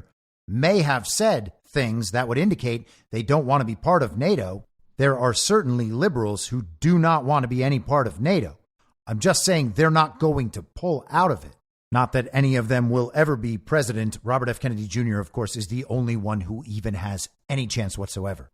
may have said things that would indicate they don't want to be part of NATO. There are certainly liberals who do not want to be any part of NATO. I'm just saying they're not going to pull out of it. Not that any of them will ever be president. Robert F. Kennedy Jr., of course, is the only one who even has any chance whatsoever.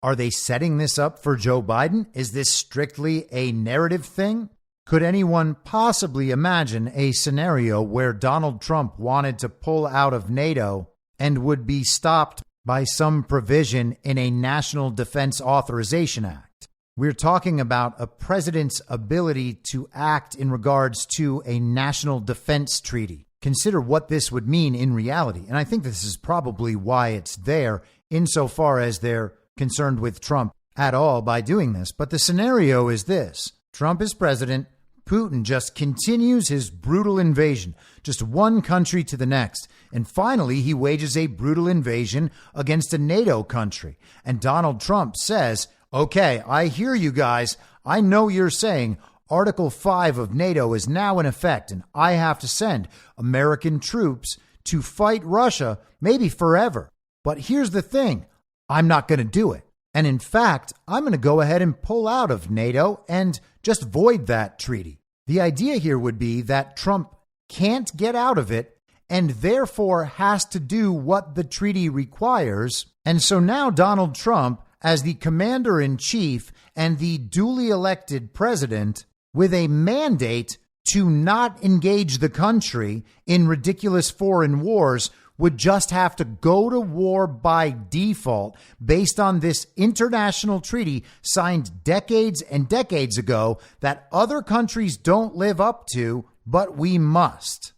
Are they setting this up for Joe Biden? Is this strictly a narrative thing? Could anyone possibly imagine a scenario where Donald Trump wanted to pull out of NATO and would be stopped by some provision in a National Defense Authorization Act? We're talking about a president's ability to act in regards to a national defense treaty. Consider what this would mean in reality. And I think this is probably why it's there, insofar as they're concerned with Trump at all by doing this. But the scenario is this. Trump is president. Putin just continues his brutal invasion, just one country to the next. And finally, he wages a brutal invasion against a NATO country. And Donald Trump says, okay, I hear you guys. I know you're saying Article 5 of NATO is now in effect, and I have to send American troops to fight Russia, maybe forever. But here's the thing. I'm not going to do it. And in fact, I'm going to go ahead and pull out of NATO and just void that treaty. The idea here would be that Trump can't get out of it and therefore has to do what the treaty requires. And so now Donald Trump, as the commander-in-chief and the duly elected president, with a mandate to not engage the country in ridiculous foreign wars, would just have to go to war by default based on this international treaty signed decades and decades ago that other countries don't live up to, but we must.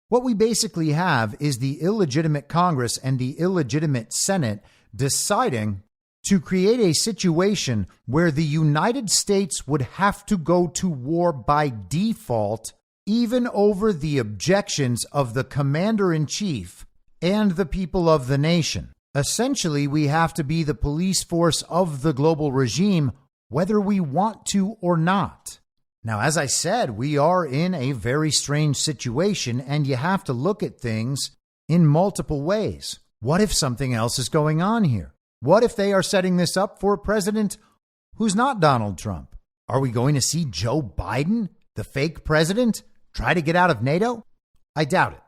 What we basically have is the illegitimate Congress and the illegitimate Senate deciding to create a situation where the United States would have to go to war by default, even over the objections of the commander-in-chief and the people of the nation. Essentially, we have to be the police force of the global regime, whether we want to or not. Now, as I said, we are in a very strange situation, and you have to look at things in multiple ways. What if something else is going on here? What if they are setting this up for a president who's not Donald Trump? Are we going to see Joe Biden, the fake president, try to get out of NATO? I doubt it.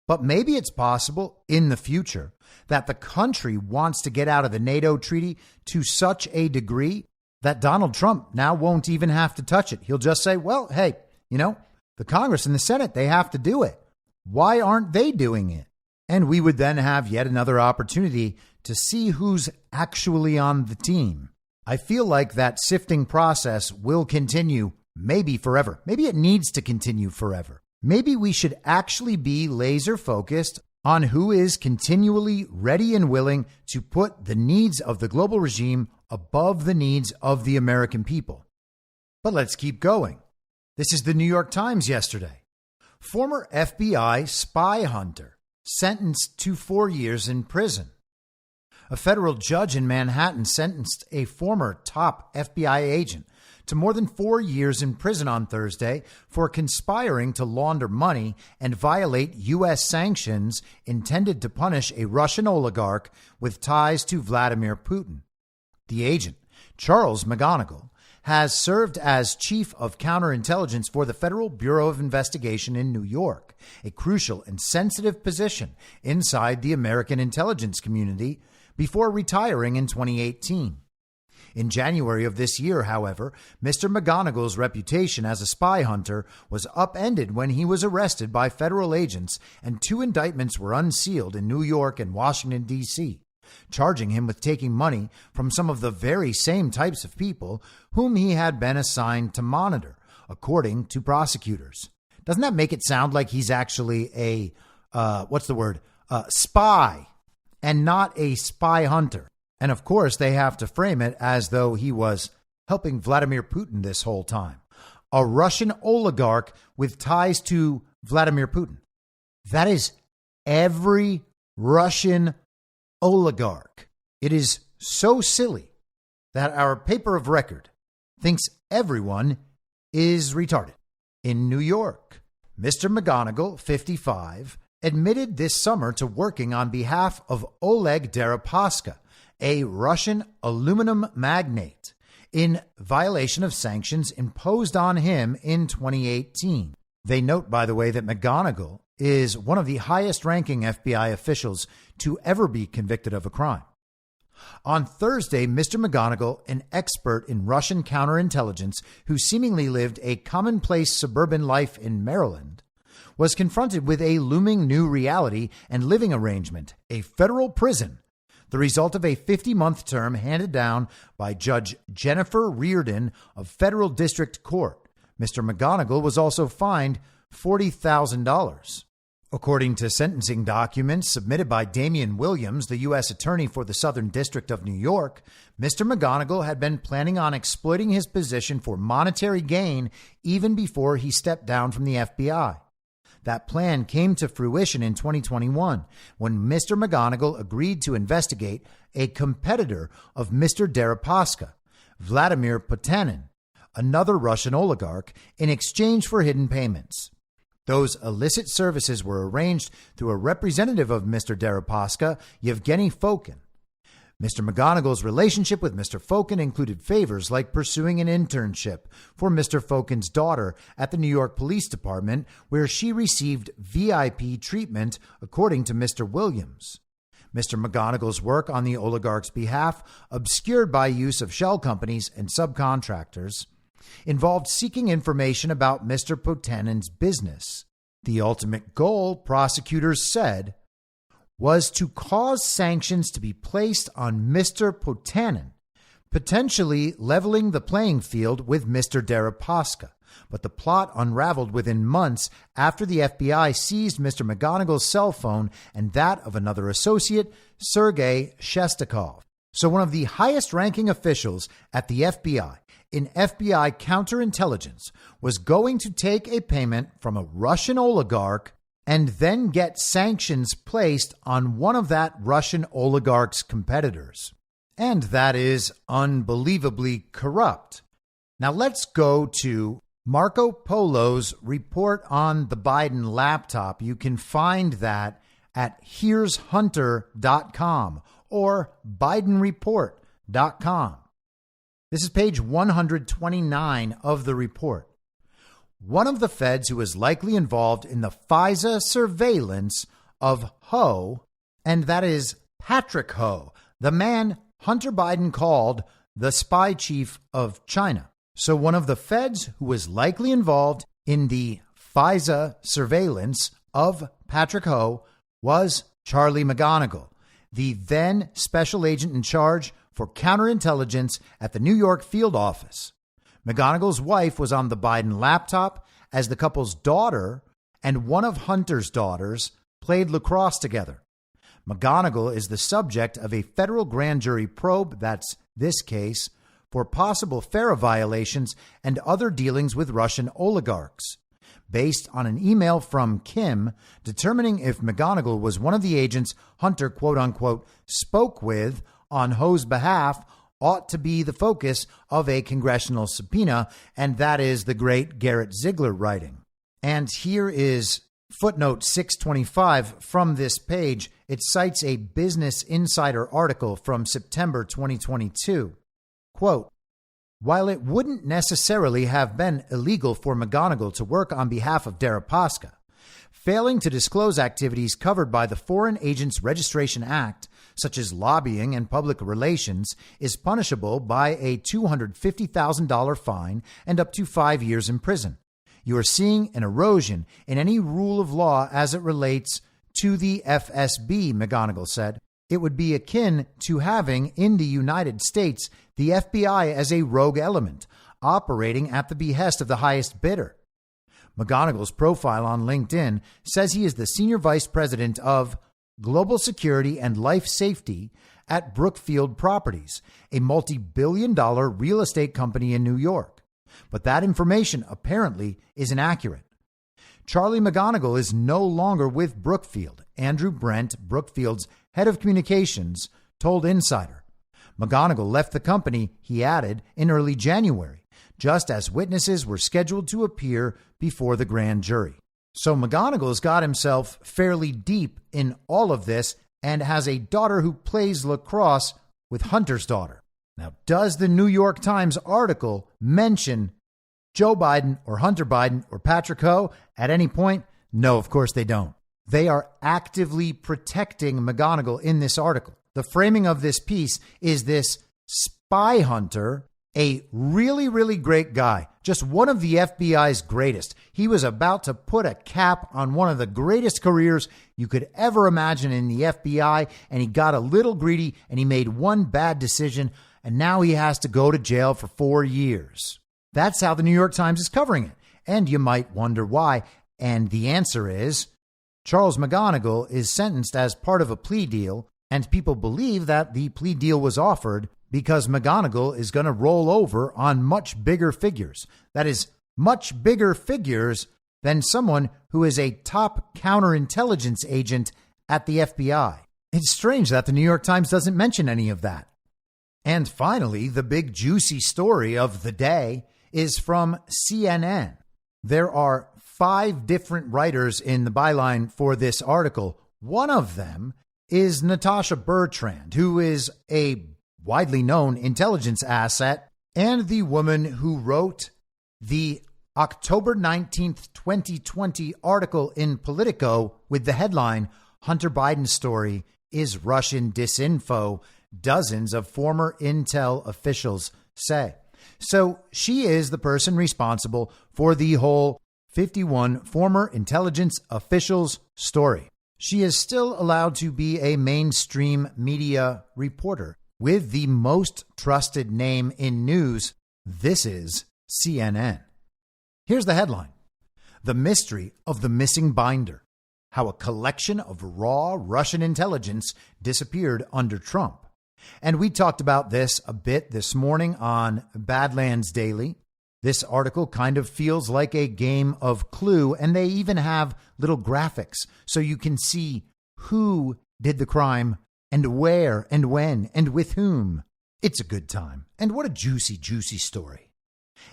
But maybe it's possible in the future that the country wants to get out of the NATO treaty to such a degree that Donald Trump now won't even have to touch it. He'll just say, well, hey, the Congress and the Senate, they have to do it. Why aren't they doing it? And we would then have yet another opportunity to see who's actually on the team. I feel like that sifting process will continue maybe forever. Maybe it needs to continue forever. Maybe we should actually be laser focused on who is continually ready and willing to put the needs of the global regime above the needs of the American people. But let's keep going. This is the New York Times yesterday. Former FBI spy hunter sentenced to 4 years in prison. A federal judge in Manhattan sentenced a former top FBI agent to more than 4 years in prison on Thursday for conspiring to launder money and violate U.S. sanctions intended to punish a Russian oligarch with ties to Vladimir Putin. The agent, Charles McGonigal, has served as chief of counterintelligence for the Federal Bureau of Investigation in New York, a crucial and sensitive position inside the American intelligence community, before retiring in 2018. In January of this year, however, Mr. McGonigal's reputation as a spy hunter was upended when he was arrested by federal agents and 2 indictments were unsealed in New York and Washington, D.C., charging him with taking money from some of the very same types of people whom he had been assigned to monitor, according to prosecutors. Doesn't that make it sound like he's actually a, spy and not a spy hunter? And of course, they have to frame it as though he was helping Vladimir Putin this whole time. A Russian oligarch with ties to Vladimir Putin. That is every Russian oligarch. It is so silly that our paper of record thinks everyone is retarded. In New York, Mr. McGonigal, 55, admitted this summer to working on behalf of Oleg Deripaska, a Russian aluminum magnate, in violation of sanctions imposed on him in 2018. They note, by the way, that McGonigal is one of the highest-ranking FBI officials to ever be convicted of a crime. On Thursday, Mr. McGonigal, an expert in Russian counterintelligence who seemingly lived a commonplace suburban life in Maryland, was confronted with a looming new reality and living arrangement, a federal prison, the result of a 50-month term handed down by Judge Jennifer Reardon of Federal District Court. Mr. McGonigal was also fined $40,000. According to sentencing documents submitted by Damian Williams, the U.S. Attorney for the Southern District of New York, Mr. McGonigal had been planning on exploiting his position for monetary gain even before he stepped down from the FBI. That plan came to fruition in 2021 when Mr. McGonigal agreed to investigate a competitor of Mr. Deripaska, Vladimir Potanin, another Russian oligarch, in exchange for hidden payments. Those illicit services were arranged through a representative of Mr. Deripaska, Yevgeny Fokin. Mr. McGonigal's relationship with Mr. Fokin included favors like pursuing an internship for Mr. Fokin's daughter at the New York Police Department, where she received VIP treatment, according to Mr. Williams. Mr. McGonigal's work on the oligarch's behalf, obscured by use of shell companies and subcontractors, involved seeking information about Mr. Potanin's business. The ultimate goal, prosecutors said, was to cause sanctions to be placed on Mr. Potanin, potentially leveling the playing field with Mr. Deripaska. But the plot unraveled within months after the FBI seized Mr. McGonigal's cell phone and that of another associate, Sergei Shestakov. So one of the highest-ranking officials at the FBI in FBI counterintelligence was going to take a payment from a Russian oligarch and then get sanctions placed on one of that Russian oligarch's competitors. And that is unbelievably corrupt. Now let's go to Marco Polo's report on the Biden laptop. You can find that at here'shunter.com or bidenreport.com. This is page 129 of the report. One of the feds who is likely involved in the FISA surveillance of Ho, and that is Patrick Ho, the man Hunter Biden called the spy chief of China. So one of the feds who was likely involved in the FISA surveillance of Patrick Ho was Charlie McGonigal, the then special agent in charge for counterintelligence at the New York field office. McGonigal's wife was on the Biden laptop as the couple's daughter and one of Hunter's daughters played lacrosse together. McGonigal is the subject of a federal grand jury probe, that's this case, for possible FARA violations and other dealings with Russian oligarchs, based on an email from Kim determining if McGonigal was one of the agents Hunter, quote-unquote, spoke with on Ho's behalf, ought to be the focus of a congressional subpoena, and that is the great Garrett Ziegler writing. And here is footnote 625 from this page. It cites a Business Insider article from September 2022. Quote, while it wouldn't necessarily have been illegal for McGonigal to work on behalf of Deripaska, failing to disclose activities covered by the Foreign Agents Registration Act, such as lobbying and public relations, is punishable by a $250,000 fine and up to 5 years in prison. You are seeing an erosion in any rule of law as it relates to the FSB, McGonigal said. It would be akin to having in the United States the FBI as a rogue element, operating at the behest of the highest bidder. McGonigal's profile on LinkedIn says he is the senior vice president of Global Security and Life Safety at Brookfield Properties, a multi-billion-dollar real estate company in New York. But that information apparently is inaccurate. Charlie McGonigal is no longer with Brookfield. Andrew Brent, Brookfield's head of communications, told Insider. McGonigal left the company, he added, in early January, just as witnesses were scheduled to appear before the grand jury. So McGonigal's got himself fairly deep in all of this and has a daughter who plays lacrosse with Hunter's daughter. Now, does the New York Times article mention Joe Biden or Hunter Biden or Patrick Ho at any point? No, of course they don't. They are actively protecting McGonigal in this article. The framing of this piece is this spy hunter, a really, really great guy, just one of the FBI's greatest. He was about to put a cap on one of the greatest careers you could ever imagine in the FBI, and he got a little greedy and he made one bad decision, and now he has to go to jail for 4 years. That's how the New York Times is covering it. And you might wonder why. And the answer is Charles McGonigal is sentenced as part of a plea deal, and people believe that the plea deal was offered because McGonigal is going to roll over on much bigger figures. That is, much bigger figures than someone who is a top counterintelligence agent at the FBI. It's strange that the New York Times doesn't mention any of that. And finally, the big juicy story of the day is from CNN. There are 5 different writers in the byline for this article. One of them is Natasha Bertrand, who is a widely known intelligence asset and the woman who wrote the October 19th, 2020 article in Politico with the headline, Hunter Biden's story is Russian disinfo, dozens of former intel officials say. So she is the person responsible for the whole 51 former intelligence officials story. She is still allowed to be a mainstream media reporter with the most trusted name in news. This is CNN. Here's the headline: The Mystery of the Missing Binder, How a Collection of Raw Russian Intelligence Disappeared Under Trump. And we talked about this a bit this morning on Badlands Daily. This article kind of feels like a game of Clue, and they even have little graphics so you can see who did the crime and where and when and with whom. It's a good time. And what a juicy, juicy story.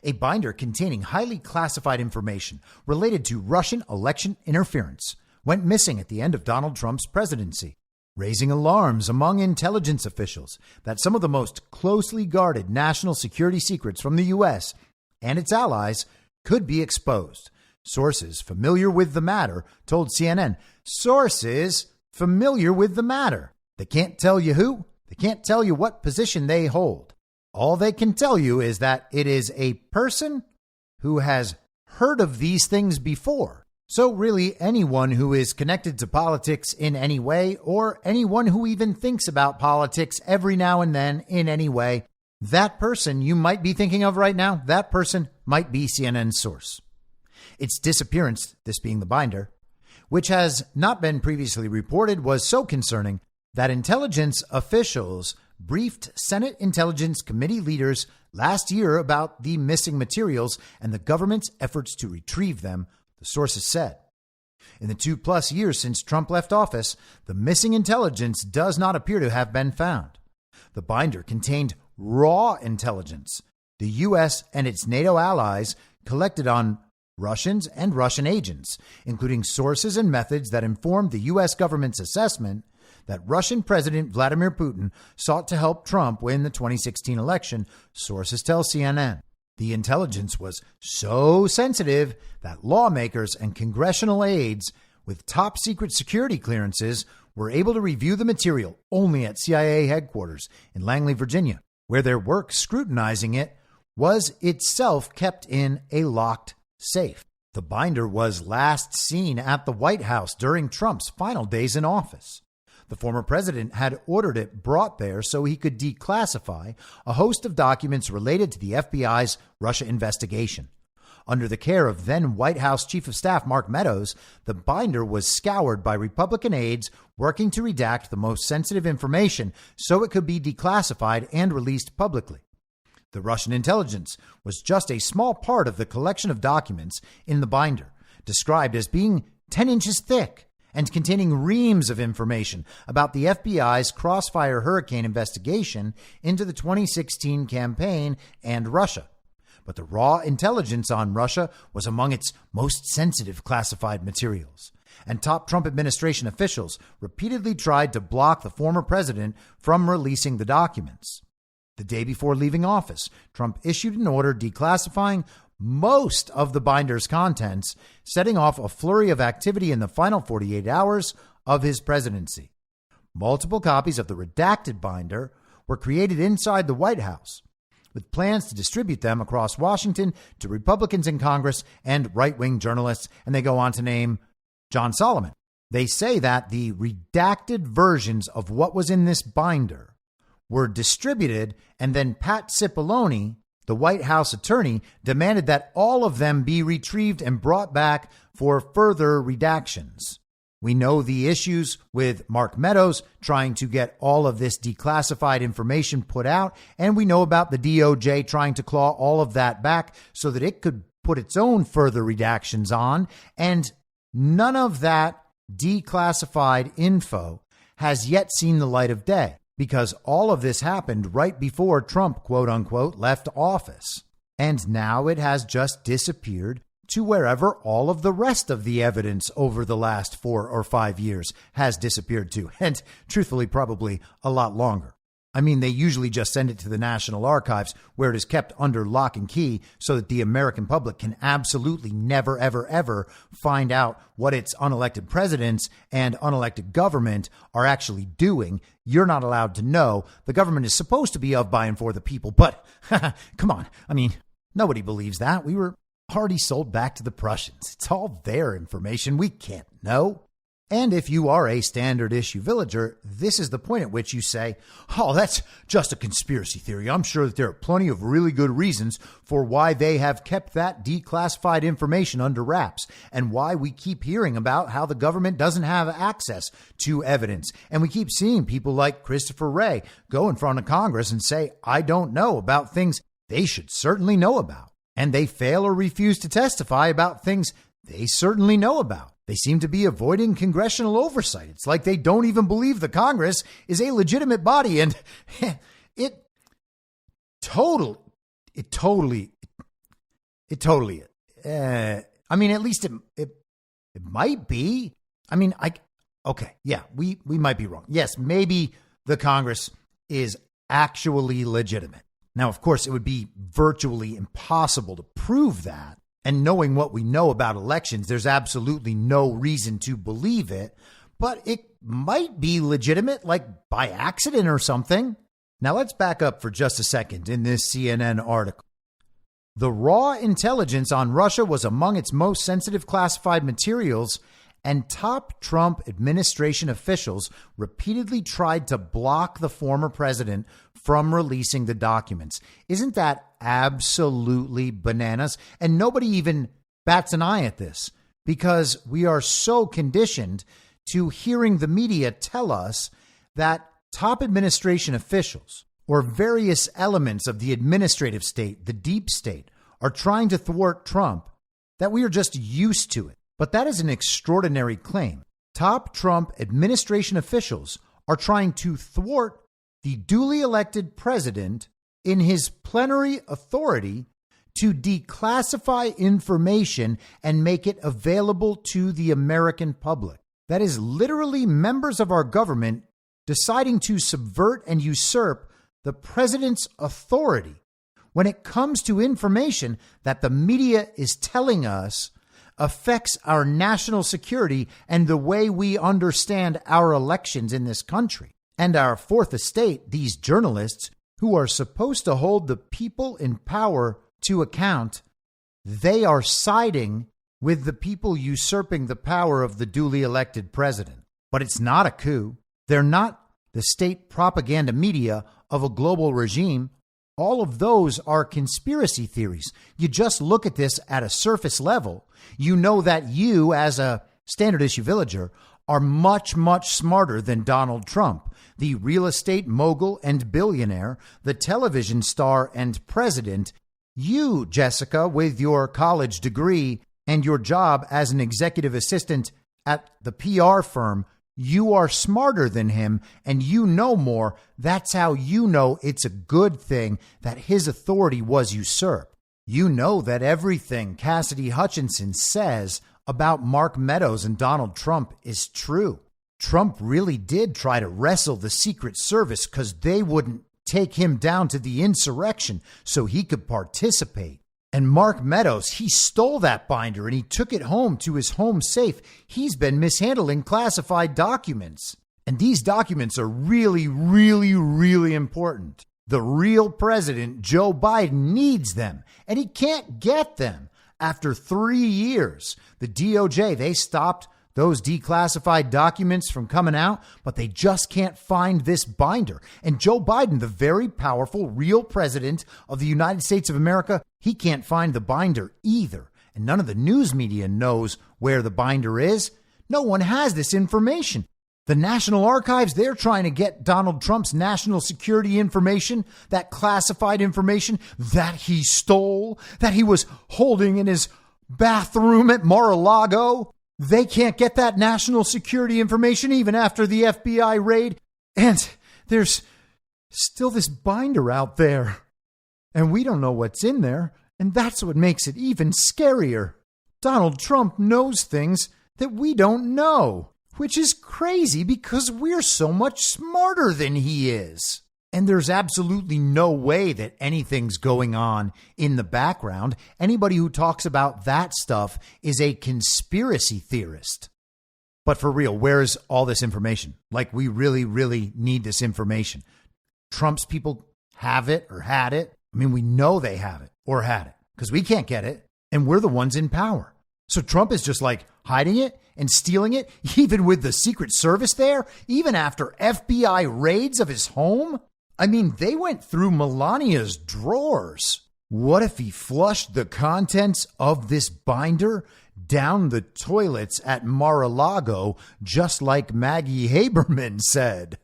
A binder containing highly classified information related to Russian election interference went missing at the end of Donald Trump's presidency, raising alarms among intelligence officials that some of the most closely guarded national security secrets from the U.S. and its allies could be exposed. Sources familiar with the matter told CNN. Sources familiar with the matter. They can't tell you who. They can't tell you what position they hold. All they can tell you is that it is a person who has heard of these things before. So really anyone who is connected to politics in any way, or anyone who even thinks about politics every now and then in any way, that person you might be thinking of right now, that person might be CNN's source. Its disappearance, this being the binder, which has not been previously reported, was so concerning that intelligence officials briefed Senate Intelligence Committee leaders last year about the missing materials and the government's efforts to retrieve them, the sources said. In the 2+ years since Trump left office, the missing intelligence does not appear to have been found. The binder contained raw intelligence the U.S. and its NATO allies collected on Russians and Russian agents, including sources and methods that informed the U.S. government's assessment that Russian President Vladimir Putin sought to help Trump win the 2016 election, sources tell CNN. The intelligence was so sensitive that lawmakers and congressional aides with top secret security clearances were able to review the material only at CIA headquarters in Langley, Virginia, where their work scrutinizing it was itself kept in a locked safe. The binder was last seen at the White House during Trump's final days in office. The former president had ordered it brought there so he could declassify a host of documents related to the FBI's Russia investigation. Under the care of then White House Chief of Staff Mark Meadows, the binder was scoured by Republican aides working to redact the most sensitive information so it could be declassified and released publicly. The Russian intelligence was just a small part of the collection of documents in the binder, described as being 10 inches thick and containing reams of information about the FBI's Crossfire Hurricane investigation into the 2016 campaign and Russia. but the raw intelligence on Russia was among its most sensitive classified materials. And top Trump administration officials repeatedly tried to block the former president from releasing the documents. The day before leaving office, Trump issued an order declassifying most of the binder's contents, setting off a flurry of activity in the final 48 hours of his presidency. Multiple copies of the redacted binder were created inside the White House, with plans to distribute them across Washington to Republicans in Congress and right-wing journalists, and they go on to name John Solomon. They say that the redacted versions of what was in this binder were distributed, and then Pat Cipollone, the White House attorney, demanded that all of them be retrieved and brought back for further redactions. We know the issues with Mark Meadows trying to get all of this declassified information put out, and we know about the DOJ trying to claw all of that back so that it could put its own further redactions on, and none of that declassified info has yet seen the light of day, because all of this happened right before Trump, quote unquote, left office. And now it has just disappeared to wherever all of the rest of the evidence over the last 4 or 5 years has disappeared to. And truthfully, probably a lot longer. I mean, they usually just send it to the National Archives, where it is kept under lock and key so that the American public can absolutely never, ever, ever find out what its unelected presidents and unelected government are actually doing. You're not allowed to know. The government is supposed to be of, by, and for the people. But come on. I mean, nobody believes that. We were already sold back to the Prussians. It's all their information. We can't know. And if you are a standard issue villager, this is the point at which you say, oh, that's just a conspiracy theory. I'm sure that there are plenty of really good reasons for why they have kept that declassified information under wraps, and why we keep hearing about how the government doesn't have access to evidence. And we keep seeing people like Christopher Wray go in front of Congress and say, I don't know about things they should certainly know about. And they fail or refuse to testify about things they certainly know about. They seem to be avoiding congressional oversight. It's like they don't even believe the Congress is a legitimate body. And it totally, I mean, at least it might be. I mean, okay. Yeah, we might be wrong. Yes, maybe the Congress is actually legitimate. Now, of course, it would be virtually impossible to prove that. And knowing what we know about elections, there's absolutely no reason to believe it. But it might be legitimate, like by accident or something. Now, let's back up for just a second in this CNN article. The raw intelligence on Russia was among its most sensitive classified materials, and top Trump administration officials repeatedly tried to block the former president from releasing the documents. Isn't that absolutely bananas? And nobody even bats an eye at this, because we are so conditioned to hearing the media tell us that top administration officials or various elements of the administrative state, the deep state, are trying to thwart Trump, that we are just used to it. But that is an extraordinary claim. Top Trump administration officials are trying to thwart the duly elected president in his plenary authority to declassify information and make it available to the American public. That is literally members of our government deciding to subvert and usurp the president's authority when it comes to information that the media is telling us affects our national security and the way we understand our elections in this country. And our fourth estate, these journalists who are supposed to hold the people in power to account, they are siding with the people usurping the power of the duly elected president. But it's not a coup. They're not the state propaganda media of a global regime. All of those are conspiracy theories. You just look at this at a surface level. You know that you, as a standard issue villager, are much, much smarter than Donald Trump, the real estate mogul and billionaire, the television star and president. You, Jessica, with your college degree and your job as an executive assistant at the PR firm, you are smarter than him and you know more. That's how you know it's a good thing that his authority was usurped. you know that everything Cassidy Hutchinson says about Mark Meadows and Donald Trump is true. Trump really did try to wrestle the Secret Service because they wouldn't take him down to the insurrection so he could participate. And Mark Meadows, he stole that binder and he took it home to his home safe. He's been mishandling classified documents. And these documents are really, really, really important. The real president, Joe Biden, needs them, and he can't get them. After 3 years, the DOJ, they stopped those declassified documents from coming out, but they just can't find this binder. And Joe Biden, the very powerful, real president of the United States of America, he can't find the binder either. And none of the news media knows where the binder is. No one has this information. The National Archives, they're trying to get Donald Trump's national security information, that classified information that he stole, that he was holding in his bathroom at Mar-a-Lago. They can't get that national security information even after the FBI raid. And there's still this binder out there. And we don't know what's in there. And that's what makes it even scarier. Donald Trump knows things that we don't know. Which is crazy because we're so much smarter than he is. And there's absolutely no way that anything's going on in the background. Anybody who talks about that stuff is a conspiracy theorist. But for real, where's all this information? Like, we really, really need this information. Trump's people have it or had it. I mean, we know they have it or had it because we can't get it. And we're the ones in power. So Trump is just like hiding it and stealing it, even with the Secret Service there, even after FBI raids of his home. I mean, they went through Melania's drawers. What if he flushed the contents of this binder down the toilets at Mar-a-Lago, just like Maggie Haberman said?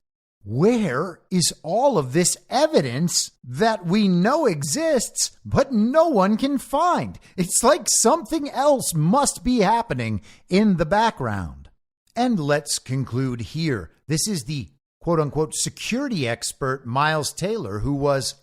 Where is all of this evidence that we know exists, but no one can find? It's like something else must be happening in the background. And let's conclude here. This is the quote-unquote security expert, Miles Taylor, who was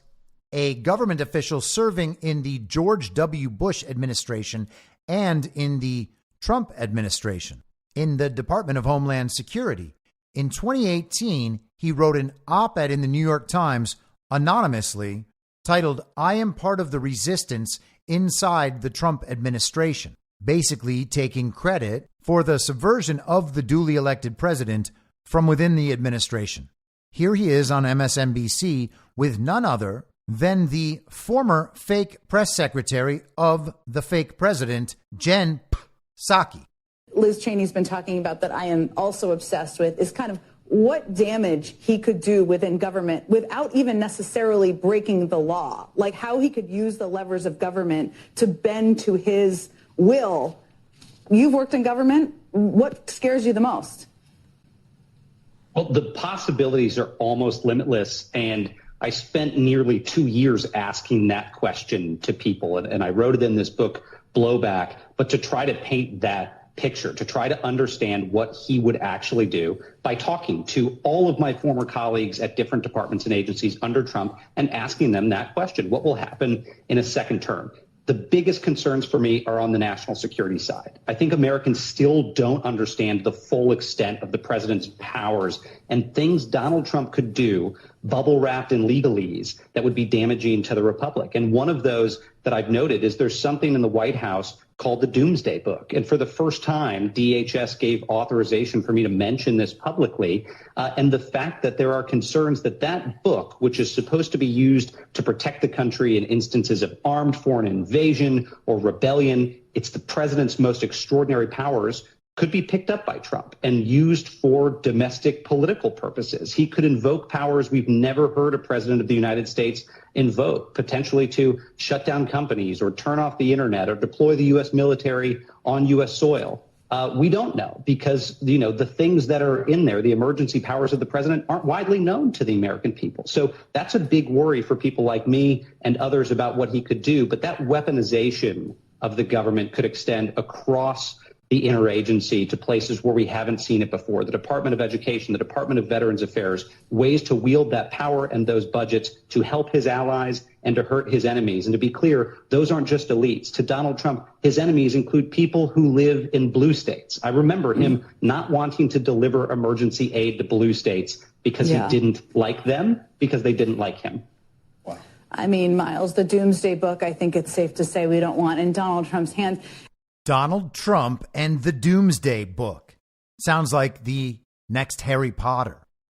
a government official serving in the George W. Bush administration and in the Trump administration in the Department of Homeland Security. In 2018, he wrote an op-ed in the New York Times anonymously titled, "I am part of the resistance inside the Trump administration," basically taking credit for the subversion of the duly elected president from within the administration. Here he is on MSNBC with none other than the former fake press secretary of the fake president, Jen Psaki. Liz Cheney's been talking about that I am also obsessed with is kind of what damage he could do within government without even necessarily breaking the law, like how he could use the levers of government to bend to his will. You've worked in government. What scares you the most? Well, the possibilities are almost limitless. And I spent nearly 2 years asking that question to people. And I wrote it in this book, Blowback, but to try to paint that picture, to try to understand what he would actually do by talking to all of my former colleagues at different departments and agencies under Trump and asking them that question. What will happen in a second term? The biggest concerns for me are on the national security side. I think Americans still don't understand the full extent of the president's powers and things Donald Trump could do bubble wrapped in legalese that would be damaging to the republic. And one of those that I've noted is there's something in the White House called the Doomsday book. And for the first time, DHS gave authorization for me to mention this publicly. And the fact that there are concerns that that book, which is supposed to be used to protect the country in instances of armed foreign invasion or rebellion, it's the president's most extraordinary powers, could be picked up by Trump and used for domestic political purposes. He could invoke powers we've never heard a president of the United States invoke, potentially to shut down companies or turn off the internet or deploy the U.S. military on U.S. soil. We don't know because, the things that are in there, the emergency powers of the president, aren't widely known to the American people. So that's a big worry for people like me and others about what he could do. But that weaponization of the government could extend across the interagency to places where we haven't seen it before. The Department of Education, the Department of Veterans Affairs, ways to wield that power and those budgets to help his allies and to hurt his enemies. And to be clear, those aren't just elites. To Donald Trump, his enemies include people who live in blue states. I remember him not wanting to deliver emergency aid to blue states because he didn't like them, because they didn't like him. Wow. I mean, Miles, the Doomsday book, I think it's safe to say we don't want in Donald Trump's hands. Donald Trump and the Doomsday book. Sounds like the next Harry Potter.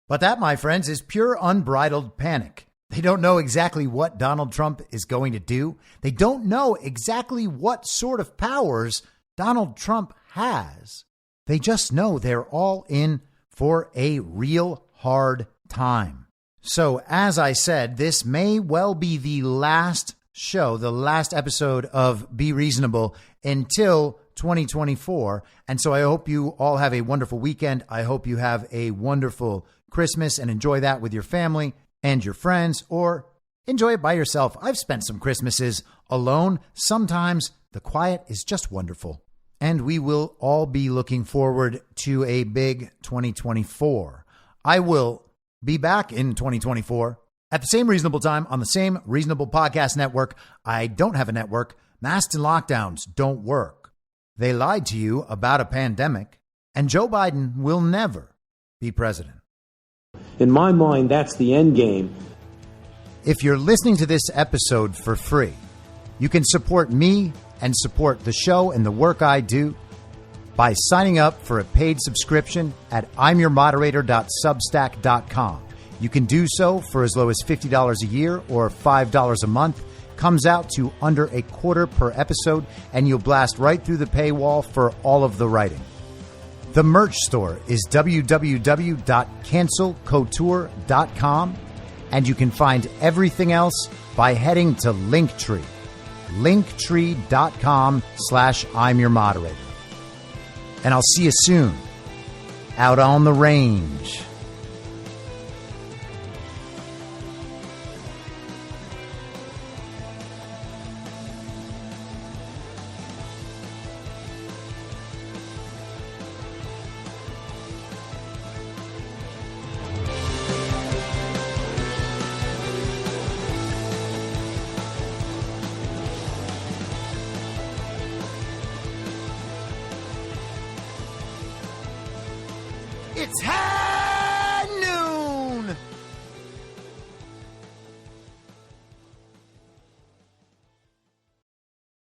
But that, my friends, is pure unbridled panic. They don't know exactly what Donald Trump is going to do. They don't know exactly what sort of powers Donald Trump has. They just know they're all in for a real hard time. So, as I said, this may well be the last show, the last episode of Be Reasonable until 2024. And so I hope you all have a wonderful weekend. I hope you have a wonderful Christmas and enjoy that with your family and your friends, or enjoy it by yourself. I've spent some Christmases alone. Sometimes the quiet is just wonderful. And we will all be looking forward to a big 2024. I will be back in 2024 at the same reasonable time on the same reasonable podcast network. I don't have a network. Masks and lockdowns don't work. They lied to you about a pandemic, and Joe Biden will never be president. In my mind, that's the end game. If you're listening to this episode for free, you can support me and support the show and the work I do by signing up for a paid subscription at imyourmoderator.substack.com. You can do so for as low as $50 a year or $5 a month. Comes out to under a quarter per episode, and you'll blast right through the paywall for all of the writing. The merch store is www.cancelcouture.com, and you can find everything else by heading to Linktree. Linktree.com/I'mYourModerator. And I'll see you soon out on the range. It's